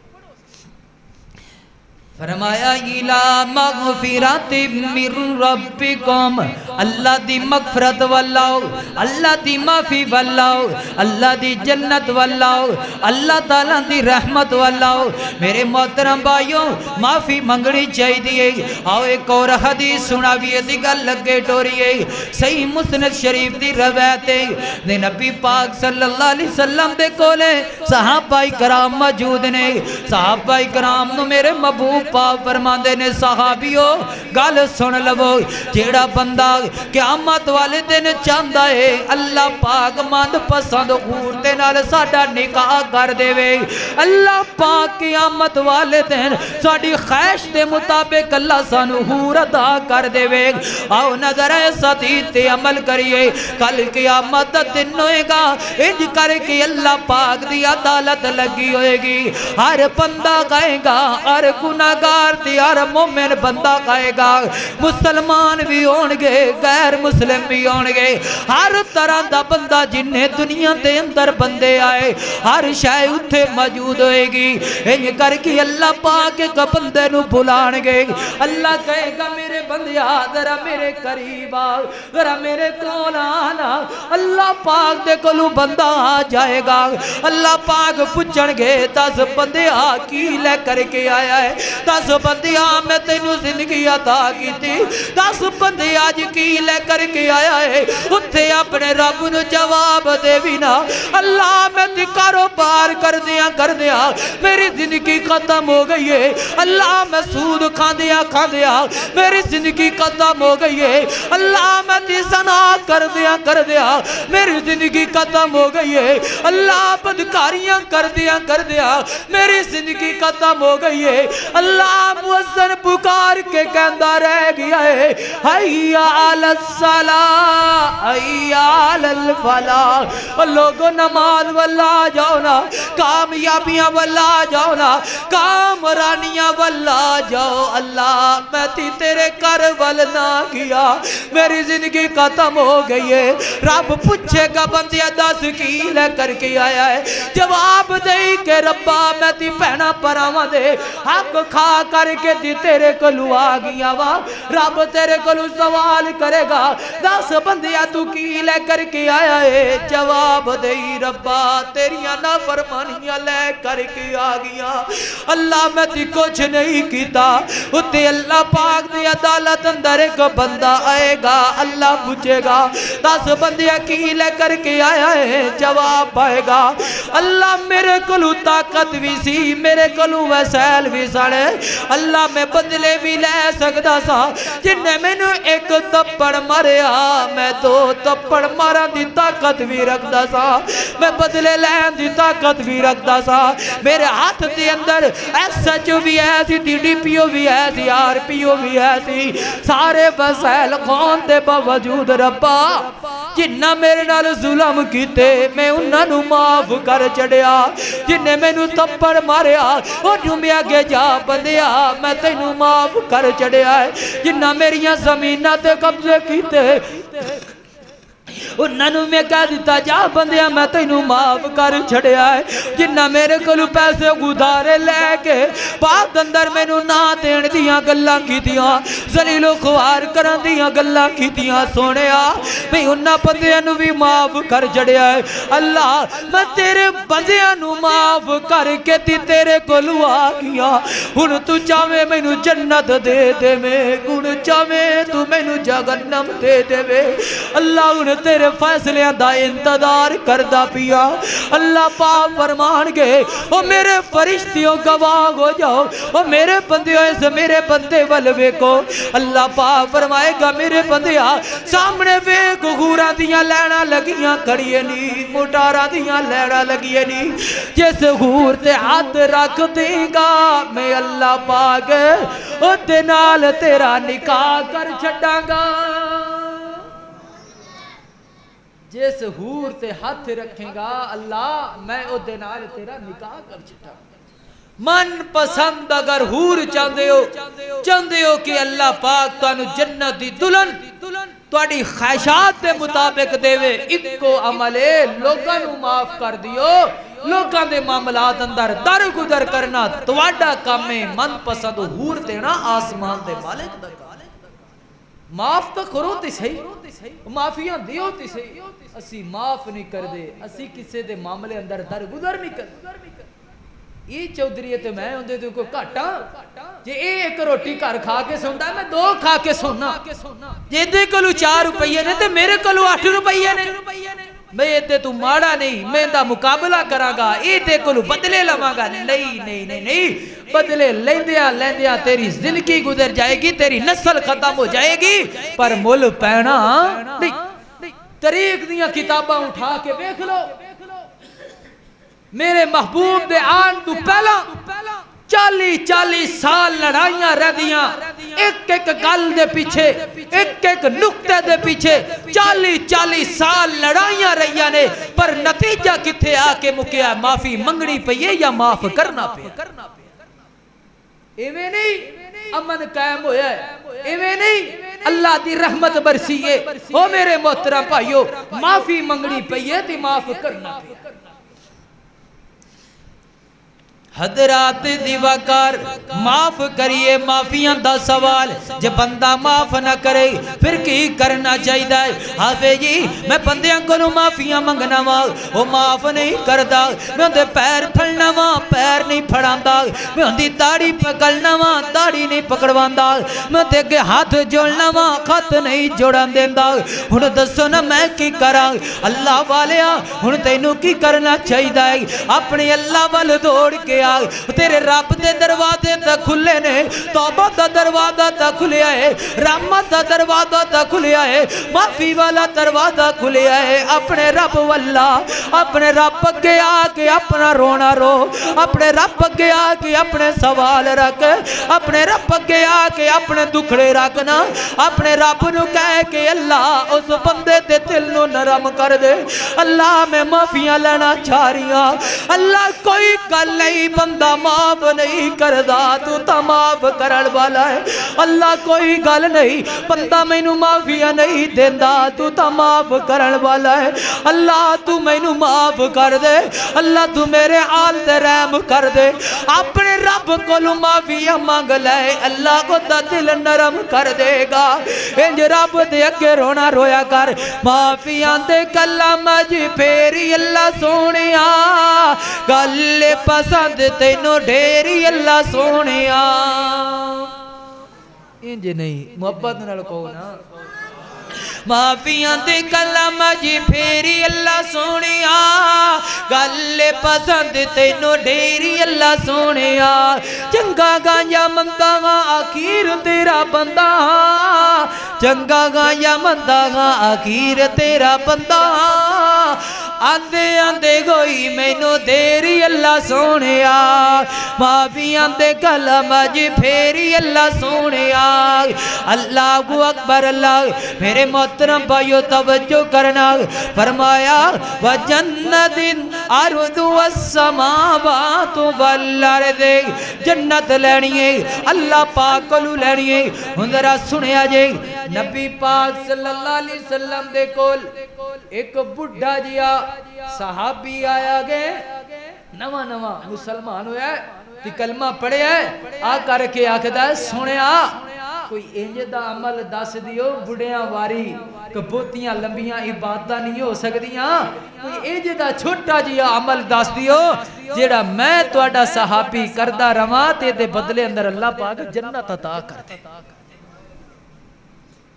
فرمایا الہ مغفرات من ربکم اللہ دی مغفرت واللہ اللہ دی معافی واللہ اللہ دی جنت واللہ اللہ تعالیٰ دی رحمت واللہ میرے محترم بھائیوں معافی منگنی چاہی دیئے آؤ ایک اور حدیث سناویے دی گل لگے ٹوریے صحیح مسند شریف دی روایتے دے نبی پاک صلی اللہ علیہ وسلم دے کولے صحابہ کرام موجود نے صحابہ کرام نو میرے محبوب پاک فرماندے نے صحابیوں گل سن لو جیڑا بندہ قیامت والے دن چاندہ ہے اللہ پاک مند پسند غورتے نال ساڑا نکاح کر دے وے اللہ پاک قیامت والے دن ساڑی خیش دے مطابق اللہ سانو حور ادا کر دے وے آؤ نظر صدیق تے عمل کریے کل قیامت دن ہوئے گا انج کر کے اللہ پاک دی عدالت لگی ہوئے گی ہر بندہ گائے گا ہر گناہگار ہر مومن بندہ کھائے گا مسلمان بھی ہونگے غیر مسلم بھی ہونگے ہر طرح دا بندہ جنہیں دنیا دے اندر بندے آئے ہر شے اتھے موجود ہوئے گی انج کر کے اللہ پاک ایک بندے نو بلانگے اللہ کہے گا میرے بندیا ذرا میرے قریب آ ذرا میرے کول آنا اللہ پاک دے کولو بندہ آ جائے گا اللہ پاک پوچھنگے 10 بندے آ کی لے کر کے آیا ہے 10 بندیاں میں تینو زندگی عطا کی تھی 10 بندے آج کی لے کر کے آیا ہے اتھے اپنے رب نو جواب دے بینا اللہ میں تی کاروبار کر دیا میری زندگی ختم ہو گئی ہے اللہ میں سود کھان دیا میری زندگی ختم ہو گئی ہے اللہ میں تی زنا کر دیا میری زندگی ختم ہو گئی ہے اللہ بدکاریاں کر دیا میری زندگی ختم ہو گئی ہے اللہ مؤذن پکار کے کہندہ رہ گیا ہے حی علی الصلاة حی علی الفلاح لوگوں نماز واللہ جاؤ نا کامیابیاں واللہ جاؤ نا کامرانیاں واللہ جاؤ اللہ میں تیرے کر والنا کیا میری زندگی ختم ہو گئی ہے رب پوچھے گا بندیا 10 کی لے کر کے آیا ہے جواب دے کہ ربا میں تی پہنا پراما دے حق کھا کر کے دی تیرے کلو آگیا وا رب تیرے کلو سوال کرے گا 10 بندیا تو کی لے کر کے آیا ہے جواب دے ربا تیریاں نافرمانیاں لے کر کے آگیا اللہ میں تی کچھ نہیں کیتا اتے اللہ پاک دی عدالت اندر ایک بندہ آئے گا اللہ پوچھے گا 10 بندیا کی لے کر کے آیا ہے جواب پائے گا اللہ میرے کلو طاقت بھی سی میرے کلو ویسیل بھی سڑے اللہ میں بدلے بھی لے سکتا سا جنہیں میں نے ایک تپڑ مریا میں 2 تپڑ مارا دی طاقت بھی رکھتا سا میں بدلے لین دی طاقت بھی رکھتا سا میرے ہاتھ دی اندر SHO بھی ایسی DPO بھی ایسی RPO بھی ایسی سارے وسائل خون دے باوجود ربا جنہ میرے نال ظلم کیتے میں انہاں نو معاف کر چڑیا جنہیں میں نو تپڑ ماریا اور جو میں آگے جا بندیا میں تینو معاف کر چڑیا ہے جنہ میریاں زمینہ تے قبضے کیتے انہوں میں کہہ دیتا جا بندیاں میں تینوں معاف کر چھڑیا ہے جنہ میرے کلو پیسے گدارے لے کے پاک اندر میں نہ دین دیاں گلاں کی دیاں ذلیل و خوار کرن دیاں گلاں کی دیاں سونیا میں انہاں بندیاں نو بھی معاف کر چھڑیا ہے اللہ میں تیرے بندیاں نو معاف کر کے تیرے کلو آ گیا ہن تو چاہے مینوں جنت دے دے میں گن چاہے تو مینوں جہنم دے دے میں اللہ ہن تیرے فیصلے دا انتظار کردہ پیا اللہ پاک فرمان گے او میرے فرشتیوں گواہ ہو جاؤ او میرے بندیوں سے میرے بندے والوے کو اللہ پاک فرمائے گا میرے بندیاں سامنے ویک غورا دیاں لینا لگیاں کھڑیے نہیں موٹارا دیاں لینا لگیے نہیں جس غور تے ہاتھ رکھ دیں گا میں اللہ پاک او دنال تیرا نکاح کر چھڑا گا جس حور تے ہاتھ رکھیں گا اللہ میں او دنال تیرا نکاح کر چھٹا من پسند اگر حور چاندے ہو کہ اللہ پاک تانو جنت دی دلن توڑی خواہشات دے مطابق دے وے اکو عملے لوگاں نو معاف کر دیو لوگاں دے معاملات اندر در گدر کرنا توڑا کام میں من پسند حور دینا آسمان دے مالک دا معاف تو کرو تی صحیح معافیاں دیو تی صحیح اسی معاف نہیں کر دے اسی کسے دے معاملے اندر در گدر نہیں کر یہ چودھری تے میں ہوندے تو کوئی کھاٹا جے ایک روٹی گھر کھا کے سوندا میں دو کھا کے سونا جے دے کلو 4 روپیے نے تے میرے کلو 8 روپیے نے میں یہ تو ماڑا نہیں میں دا مقابلہ کراں گا یہ دے کلو بدلے لواں گا نہیں بدلے لیندیا تیری زندگی گزر جائے گی تیری نسل ختم ہو جائے گی پر مل پہنا نہیں طریق دیاں کتاباں اٹھا کے دیکھ لو میرے محبوب دے آن تو پہلا 40 سال لڑائیاں رہ دیاں ایک گل دے پیچھے ایک نکتے دے پیچھے 40 سال لڑائیاں رہیاں نے پر نتیجہ کتھے آکے مکیا معافی منگنی پئیے یا معاف کرنا پئے ایویں نہیں امن قائم ہویا ہے ایویں نہیں اللہ دی رحمت برسیے او میرے محترم بھائیو معافی منگنی پئیے تی معاف کرنا پئے حضرات دیواکار معاف کریے معافیاں دا سوال جب بندہ معاف نہ کرے پھر کی کرنا چاہیے حافظ جی میں بندیاں کو معافیاں منگنا وا وہ معاف نہیں کردا میں اندے پیر پھڑنا وا پیر نہیں پھڑاندا میں اندی داڑھی پکڑنا وا داڑھی نہیں پکڑواندا میں اندے کے ہاتھ جوڑنا وا خط نہیں جوڑان دیندا ہن دسو نا میں کی کراں اللہ والیا ہن تینوں کی کرنا چاہیے اپنے اللہ وال دوڑ کے تیرے رب دے دروازے تا کھلے نے توبہ دا دروازہ تا کھلیا ہے رحمت دا دروازہ تا کھلیا ہے معافی والا دروازہ کھلیا ہے اپنے رب واللہ اپنے رب کے آکے اپنا رونا رو اپنے رب کے آکے اپنے سوال رکھ اپنے رب کے آکے اپنے دکھڑے رکھنا اپنے رب نو کہے کہ اللہ اس بندے تے دل نو نرم کر دے اللہ میں معافیاں لینا چاہ رہی ہوں اللہ کوئی گل نہیں بندہ معاف نہیں کردہ تو تا معاف کرن والا ہے اللہ کوئی گل نہیں بندہ مینوں معافیاں نہیں دیندہ تو تا معاف کرن والا ہے اللہ تو مینوں معاف کر دے اللہ تو میرے حال تے رحم کر دے اپنے رب کو معافیاں مانگ لے اللہ کو تا دل نرم کر دے گا انج رب دے اگے رونا رویا کر معافیاں دے کلام جی پھیری اللہ سونیا گل پسند تینوں ڈھیری اللہ سونیا انج نہیں محبت نال کہو نا معافیاں دے کلام جی پھیری اللہ سونیا گل پسند تینوں ڈھیری اللہ سونیا چنگا گا یا مندہ گا آخیر تیرا بندہ چنگا گا یا مندہ گا آخیر تیرا بندہ آندے آندے گوئی مینوں دیری اللہ اللہ سونیا معافیاں دے کلم جی پھیری اللہ سونیا اللہ اکبر اللہ میرے محترم بھائیو توجہ کرنا فرمایا وَجَنَّةٍ عَرْضُهَا السَّمَاوَاتُ وَالْأَرْضُ جنت لینی ہے اللہ پاک کو لینی ہے ہندرہ سنیا جے نبی پاک صلی اللہ علیہ وسلم دے کول ایک بڑھا جیا صحابی آیا گئے نواں مسلمان ہویا ہے تی کلمہ پڑھے ہے آ کر کے آکھدا ہے سنیا کوئی انج دا عمل دس دیو بڑھیاں واری کبوتیاں لمبیاں عبادتاں نہیں ہو سکدیاں کوئی انج دا چھوٹا جیا عمل دس دیو جیڑا میں تواڈا صحابی کردا رواں تے دے بدلے اندر اللہ پاک جنت عطا کر دے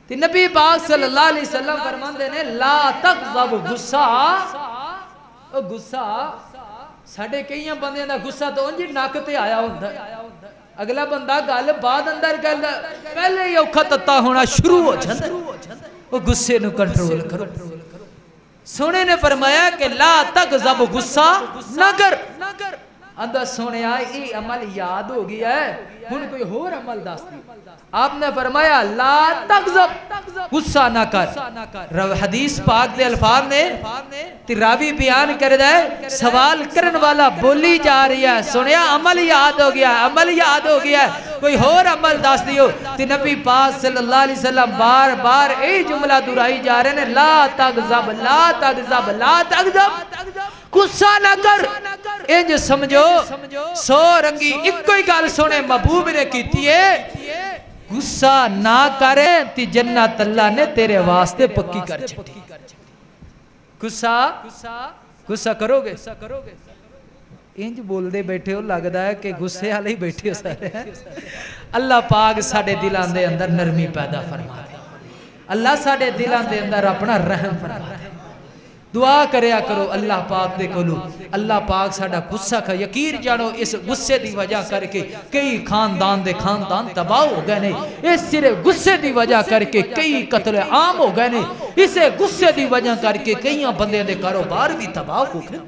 تے نبی پاک صلی اللہ علیہ وسلم فرماندے نے لا تغضب غصہ ساڑھے کئیاں بندے دا غصہ تو انجی ناک تے آیا ہوندہ اگلا بندہ گال بعد اندر گل پہلے یہ اوکھا تتا ہونا شروع ہو جاندہ وہ غصے نو کنٹرول کرو سونے نے فرمایا کہ لا تغضب غصہ نہ کر اندر سونے آئے ای عمل یاد ہو گیا ہے ہن کوئی اور عمل داستی آپ نے فرمایا لا تغضب غصہ نہ کر حدیث پاک دے الفاظ نے راوی بیان کر دے سوال کرن والا بولی جا رہی ہے سنیا عمل یاد ہو گیا ہے کوئی اور عمل دس دیو تی نبی پاک صلی اللہ علیہ وسلم بار بار اے جملہ درائی جا رہے ہیں لا تغضب غصہ نہ کر انج سمجھو سو رنگی ایک کوئی گال سونے محبوب نے کیتی ہے غصہ نہ کرے تی جنت اللہ نے تیرے واسطے پکی کر چھٹی غصہ کرو گے انج بول دے بیٹھے ہو لگتا ہے کہ غصے والے ہی بیٹھے ہو سارے اللہ پاک ساڑے دلان دے اندر نرمی پیدا فرما دے اللہ ساڑے دلان دے اندر اپنا رحم فرما دے دعا کریا کرو اللہ پاک دے کولو اللہ پاک ساڑا غصہ کا یقین جانو اس غصے دی وجہ کر کے کئی خاندان تباہ ہو گئے نے اس صرف غصے دی وجہ کر کے کئی قتل عام ہو گئے نے اسے غصے دی وجہ کر کے کئی بندے دے کاروبار بھی تباہ ہو گئے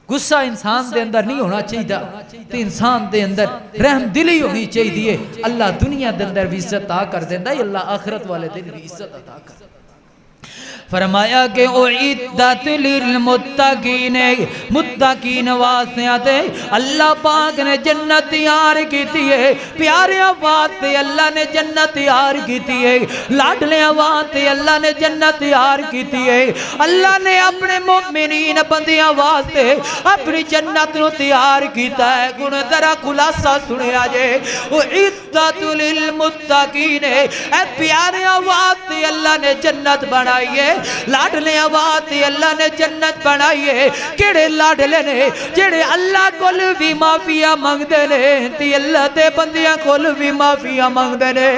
غصہ انسان دے اندر نہیں ہونا چاہیے تو انسان دے اندر رحم دلی ہونی چاہیے اللہ دنیا دے اندر بھی عزت عطا کر دیندہ اللہ آخرت والے دن بھی عزت عطا کر دیندہ فرمایا کہ اعدت للمتقین واسطے اللہ پاک نے جنت تیار کیتی ہے پیارے واسطے اللہ نے جنت تیار کیتی ہے لاڈلے واسطے اللہ نے جنت تیار کیتی ہے اللہ نے اپنے مومنین بندیاں واسطے اپنی جنت نو تیار کیتا ہے گن ذرا خلاصہ سنے آجے اعدت للمتقین اے پیارے واسطے اللہ نے جنت بنائی ہے لاڈلے آواتی اللہ نے جنت بنائیے کیڑے لاڈلے نے جیڑے اللہ کول بھی معافیہ مانگ دے نے تی اللہ تے بندیاں کول بھی معافیہ مانگ دے نے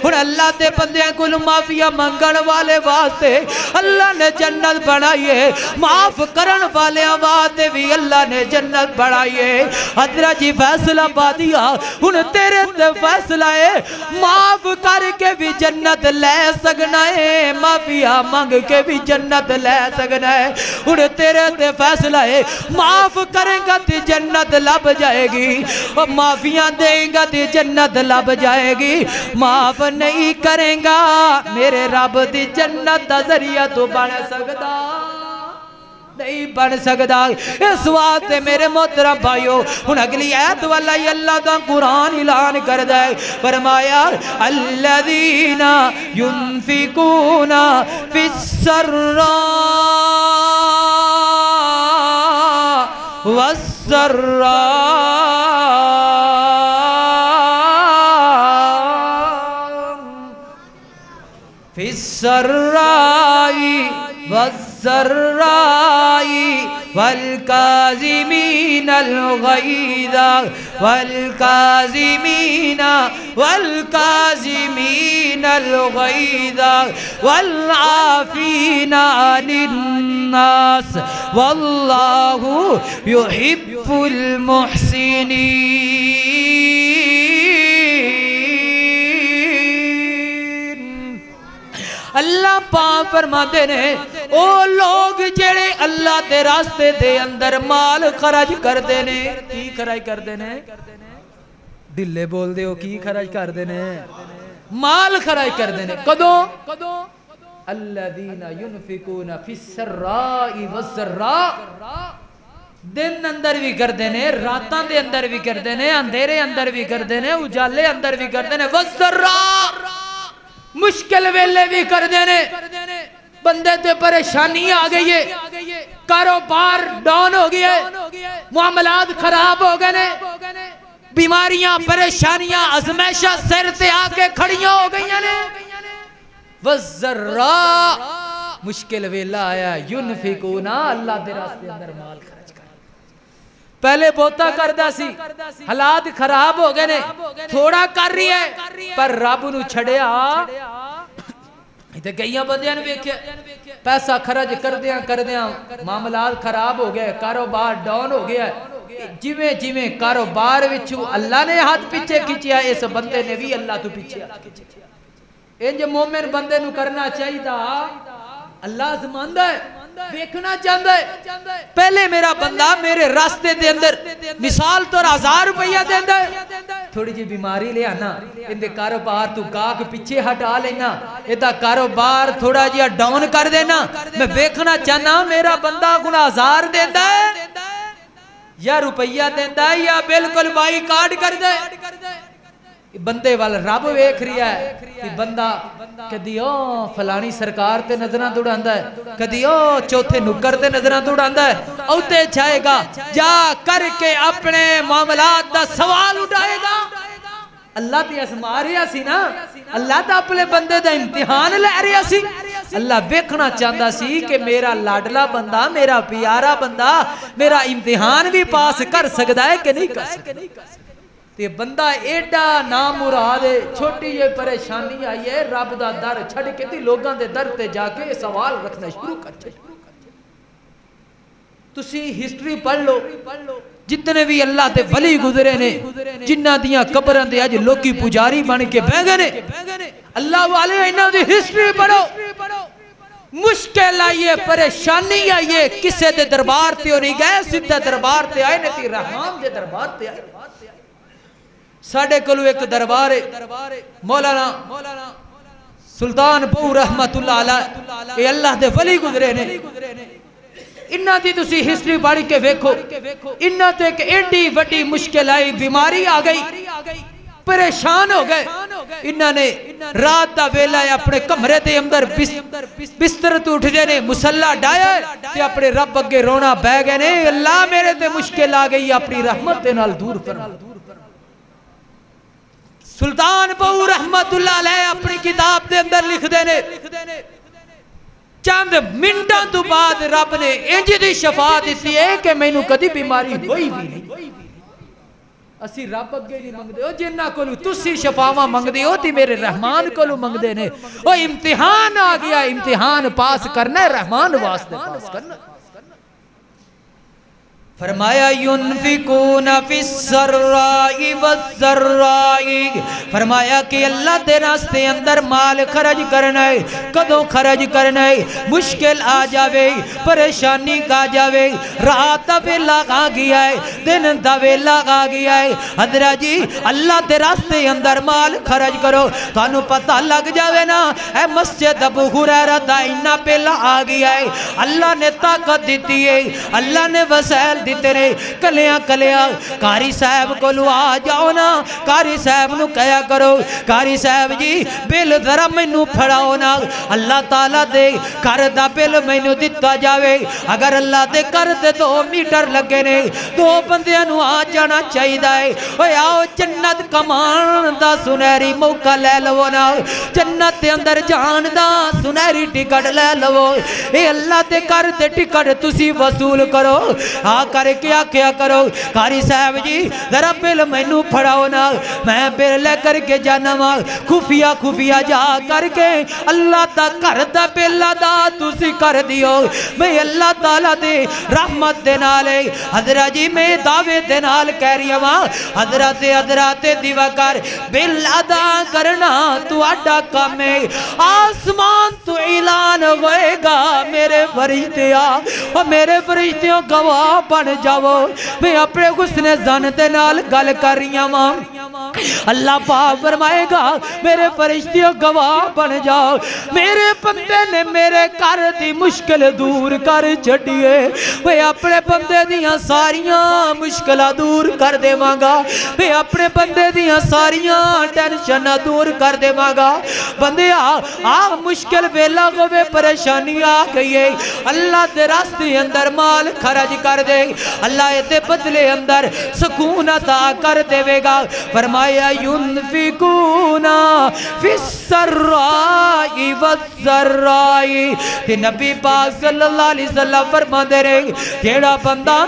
اور اللہ تے بندیاں کول معافیہ مانگن والے واسطے اللہ نے جنت بنائیے معاف کرن والے واسطے بھی اللہ نے جنت بنائیے حضرت جی فیصلہ بادیا ان تیرے تے فیصلہ ہے معاف کر کے بھی جنت لے سکنا ہے معافیہ مانگ کے بھی جنت لے سکنا ہے انہیں تیرے تے فیصلہ ہے معاف کریں گا تی جنت لب جائے گی اور معافیاں دیں گا تی جنت لب جائے گی معاف نہیں کریں گا میرے رب تی جنت ذریعہ تو بن سکتا نہیں بن سکتا اس واسطے میرے محترم بھائیو ان اگلی آیت والا یہ اللہ دا قرآن اعلان کر دے فرمایا الذین ينفقون فی السراء والسراء فی السراء والسراء والكاظمين الغيظ والكاظمين الغيظ والعافين عن الناس والله يحب المحسنين اللہ پاک فرماتے ہیں او لوگ جڑے اللہ دے راستے دے اندر مال خرج کر دینے کی خرج کر دینے دلے بول دے ہو کی خرج کر دینے مال خرج کر دینے کدوں الذین ینفقون فی السراء والضراء دن اندر بھی کر دینے راتاں دے اندر بھی کر دینے اندھیرے اندر بھی کر دینے اجالے اندر بھی کر دینے والضراء مشکل ویلے بھی کر دینے بندے تے پریشانی آ گئی ہے کاروبار ڈاؤن ہو گیا ہے معاملات خراب ہو گئے نے بیماریاں پریشانیاں ازمائشاں سر تے آ کے کھڑیاں ہو گئی ہیں والضراء مشکل ویلا آیا ینفقونا اللہ دے راستے اندر مال خرچ کر پہلے بہتا کردہ سی حالات خراب ہو گئے نے تھوڑا کر رہی ہے پر رب نو چھڑیا تے کئیاں بندیاں نے ویکھیا پیسہ خرچ کر دیاں معاملات خراب ہو گئے کاروبار ڈاؤن ہو گیا جویں جویں کاروبار وچوں اللہ نے ہاتھ پیچھے کھچیا اس بندے نے بھی اللہ تو پیچھے انج مومن بندے نو کرنا چاہیے اللہ زماندا ہے دیکھنا چاہتا ہے پہلے میرا بندہ میرے راستے دے اندر مثال تو 1000 روپیہ دیندہ ہے تھوڑی جی بیماری لے آنا اندے کاروبار تو گاہک پیچھے ہٹا لینا اندہ کاروبار تھوڑا جی ڈاؤن کر دینا میں دیکھنا چاہنا میرا بندہ گنا 1000 دیندہ ہے یا روپیہ دیندہ ہے یا بالکل بائی کارڈ کر دے بندے والا رب ویکھ رہا ہے کہ بندہ کدی فلانی سرکار تے نظرہ دوڑاندہ ہے کدی چوتھے نکر تے نظرہ دوڑاندہ ہے اوتے چھائے گا جا کر کے اپنے معاملات دا سوال اٹھائے گا اللہ تے اسما رہا سی نا اللہ تا اپنے بندے دا امتحان لے رہا سی اللہ ویکھنا چاہتا سی کہ میرا لاڈلا بندہ میرا پیارا بندہ میرا امتحان بھی پاس کر سکتا ہے کہ نہیں کر سکتا تے بندہ ایڈا نام مراد چھوٹی یہ پریشانی آئی ہے رب دا در چھڑ کے تی لوگاں دے در تے جا کے سوال رکھنا شروع کرتے تسی ہسٹری پڑھ لو جتنے بھی اللہ تے ولی گزرے نے جنہ دیاں قبران دے آج لوکی پجاری بن کے بھیگے نے اللہ والے انہاں دی ہسٹری پڑھو مشکل آئیے پریشانی آئیے کسے دے دربار تے ہو نہیں گئے سدھا دربار تے آئے نے تی رحمان دے دربار تے آئے ساڑھے کلو ایک دربار مولانا سلطان بہو رحمت اللہ علیہ اے اللہ دے ولی گزرے نے انہاں دی تسی ہسٹری پڑھ کے ویکھو انہاں تے ایک ایڈی وڈی مشکل آئی بیماری آ گئی پریشان ہو گئے انہاں نے رات دا ویلا اپنے کمرے دے اندر بستر تو اٹھ جے نے مسلح ڈایا تے اپنے رب اگے رونا بہ گئے نے اللہ میرے تے مشکل آ گئی اپنی رحمت دے نال دور فرما سلطان بہو رحمت اللہ علیہ اپنی کتاب دے اندر لکھ دینے چاند منٹاں تو بعد رب نے انج دی شفا دیتی ہے کہ میں نو کدی بیماری ہوئی بھی نہیں اسی رب اگے نہیں منگ دے ہو جنہ کولو تسی شفاواں منگ دے ہو تی میرے رحمان کولو منگ دے نے وہ امتحان آ گیا امتحان پاس کرنا ہے رحمان واسطے پاس کرنا فرمایا ينفقون فی السراء والضراء فرمایا کہ اللہ دے راستے اندر مال خرج کرنا ہے کدوں خرج کرنا ہے مشکل آ جاوے پریشانی کا جاوے رات دا ویلا آ گیا ہے دن دا ویلا آ گیا ہے حضرت جی اللہ دے راستے اندر مال خرج کرو تانوں پتہ لگ جاوے نا اے مسجد ابو ہریرہ دا اتنا پہلا آ گیا ہے اللہ نے طاقت دیتی ہے اللہ نے وسائل دیتے رہے کلیاں کلیاں کاری صاحب کو لو آ جاؤ نا کاری صاحب نو کہیا کرو کاری صاحب جی بل ذرا میں نو پھڑاؤ نا اللہ تعالیٰ دے کر دا بل میں نو دیتا جاوے اگر اللہ دے کر دے 2 میٹر لگے نے 2 بندیاں نو آ جانا چاہی دائے اوہ آؤ جنت کمان دا سنہری موقع لے لو نا جنت دے اندر جان دا سنہری ٹکٹ لے لو اے اللہ دے کر دے ٹکٹ تسی وصول کرو کر کے آکھیا کرو قاری صاحب جی ذرا بل مینوں پھڑاؤ نا میں بل لے کر کے جانا وا خفیہ جا کر کے اللہ دا گھر دا بل ادا تسی کر دیو میں اللہ تعالیٰ دے رحمت دے نالے حضرت جی میں دعوے دے نال کہہ رہی ہوں حضرات دیوا کر بل ادا کرنا تو اڈا کام ہے آسمان تو اعلان ہوئے گا میرے فرشتیاں اور میرے فرشتیوں گواہ بن جاؤ میں اپنے حسن زن دے نال گل کر رہی ہوں اللہ پاک فرمائے گا میرے فرشتیوں گواہ بن جاؤ میرے بندے نے میرے گھر دی مشکل دور کر چھڈیے میں اپنے بندے دیاں ساریاں مشکلہ دور کر دے مانگا میں اپنے بندے دیاں ساریاں ٹینشن دور کر دے مانگا بندے مشکل ویلا ہوئے پریشانی آ گئی ہے اللہ دے راستے اندر مال خرج کر دے اللہ تے بدلے اندر سکون عطا کر دے گا فرمایا ينفقونا فی السرائی والضرائی تے نبی پاک صلی اللہ علیہ وسلم فرما دے رہے جیڑا بندہ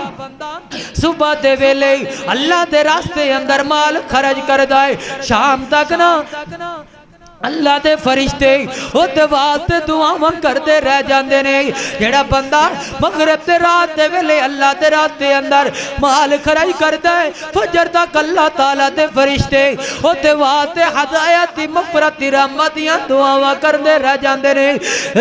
صبح دے ویلے اللہ دے راستے اندر مال خرج کر دائے شام تک نا اللہ دے فرشتے او دے واسطے دعاواں کردے رہ جاندے نے جیڑا بندہ مغرب دے رات دے ویلے اللہ دے رات دے اندر مال خرچ کردا ہے فجر تک اللہ تعالیٰ دے فرشتے او دے واسطے ہدایت مغفرت رحمت دیاں دعاواں کردے رہ جاندے نے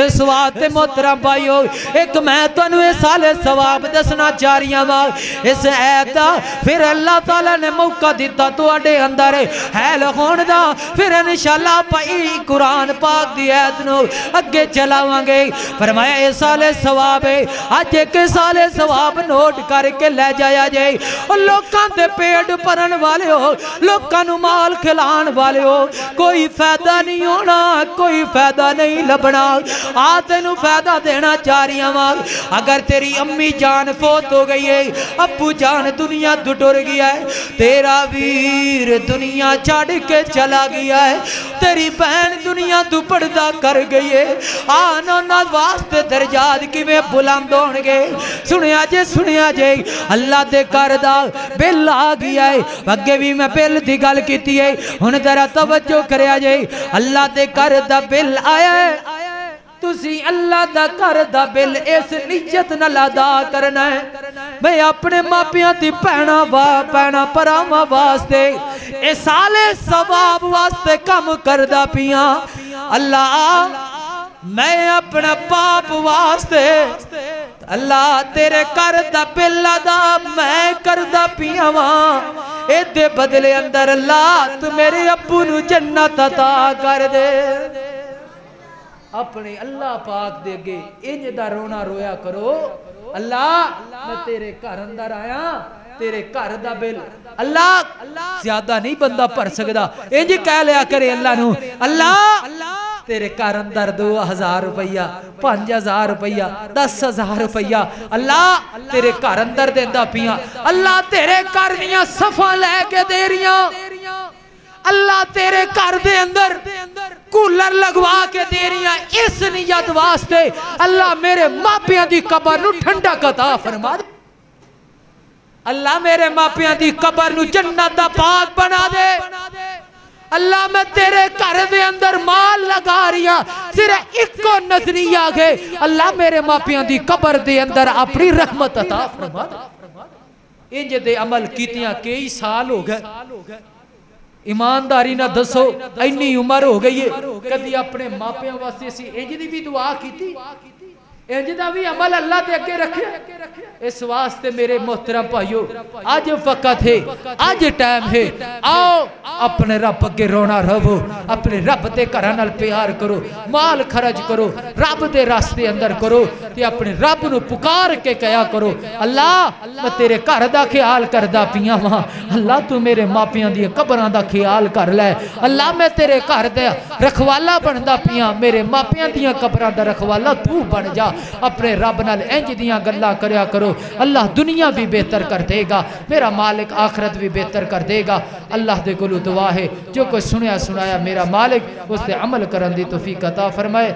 اس واسطے محترم بھائیو ایک میں تانوں اے سال ثواب دسنا چاہ رہی ہاں اس ایت دا پھر اللہ تعالیٰ نے موقع دیتا تواڈے اندر حل ہون دا پھر انشاءاللہ پائی قرآن پاک دی ایت نو اگے چلاواں گے فرمایا اے سال ثواب ہے آج ایک سال ثواب نوٹ کر کے لے جایا جائے اور لوکاں دے پیٹ پرن والے ہو لوکاں نو مال کھلان والے ہو کوئی فائدہ نہیں ہونا کوئی فائدہ نہیں لبنا آتے نو فائدہ دینا چاہ رہی ہوں اگر تیری امی جان فوت ہو گئی ہے ابو جان دنیا ٹر گیا ہے تیرا ویر دنیا چھاڑ کے چلا گیا ہے تیری بہن دنیا تو پردہ کر گئی ہے آنا واسطے درجات کی میں بلند ہونگے سنیا جے اللہ دے کردہ بل آ گیا ہے اگے بھی میں بل دی گل کیتی ہے ہن ذرا توجہ کریا جے اللہ دے کردہ بل آیا ہے تسی اللہ دا کردہ بل اس نیت نال ادا کرنا ہے میں اپنے ماپیاں دی پینا پراواں واسطے اے سالے ثواب واسطے کم کردہ پیاں اللہ میں اپنا باپ واسطے اللہ تیرے کردہ بل ادا میں کردہ پیاں اے دے بدلے اندر اللہ تو میرے ابو نو جنت عطا کر دے اپنے اللہ پاک دے گے انج دا رونا رویا کرو اللہ میں تیرے گھر اندر آیا تیرے گھر دا بل اللہ زیادہ نہیں بندہ پڑھ سکدا انج کہہ لیا کرے اللہ نو اللہ تیرے گھر اندر 2000 روپیہ 5000 روپیہ 10000 روپیہ اللہ تیرے گھر اندر دیندا پیاں اللہ تیرے گھر دیاں صفاں لے کے دے رہیاں اللہ تیرے گھر دے اندر کولر لگوا کے دے رہی ہیں اس نیت واسطے اللہ میرے ماپیاں دی قبر نو ٹھنڈک عطا فرما دے اللہ میرے ماپیاں دی قبر نو جنت دا پاک بنا دے اللہ میں تیرے گھر دے اندر مال لگا رہی ہوں صرف ایک کو نظریہ گئے اللہ میرے ماپیاں دی قبر دے اندر اپنی رحمت عطا فرما دے انج دے عمل کیتیاں کئی سال ہو گئے ایمانداری نہ دسو اینی عمر ہو گئی ہے کدی اپنے ماپیاں واسطے سی انج دی بھی دعا کیتی انج دا بھی عمل اللہ دے اگے رکھے اس واسطے میرے محترم بھائیو آج وقت ہے آج ٹائم ہے آؤ اپنے رب اگے رونا رہو اپنے رب دے گھراں نال پیار کرو مال خرچ کرو رب دے راستے اندر کرو تے اپنے رب نو پکار کے کہیا کرو اللہ میں تیرے گھر دا خیال کردا پیاں وا اللہ تو میرے ماپیاں دی قبراں دا خیال کر لے اللہ میں تیرے گھر دا رکھوالا بندا پیاں میرے ماپیاں دیاں قبراں دا رکھوالا تو بن جا اپنے رب نال انج دیاں گلاں کریا کرو اللہ دنیا بھی بہتر کر دے گا میرا مالک آخرت بھی بہتر کر دے گا اللہ دے کولوں دعا ہے جو کوئی سنیا سنایا میرا مالک اس تے عمل کرن دی توفیق عطا فرمائے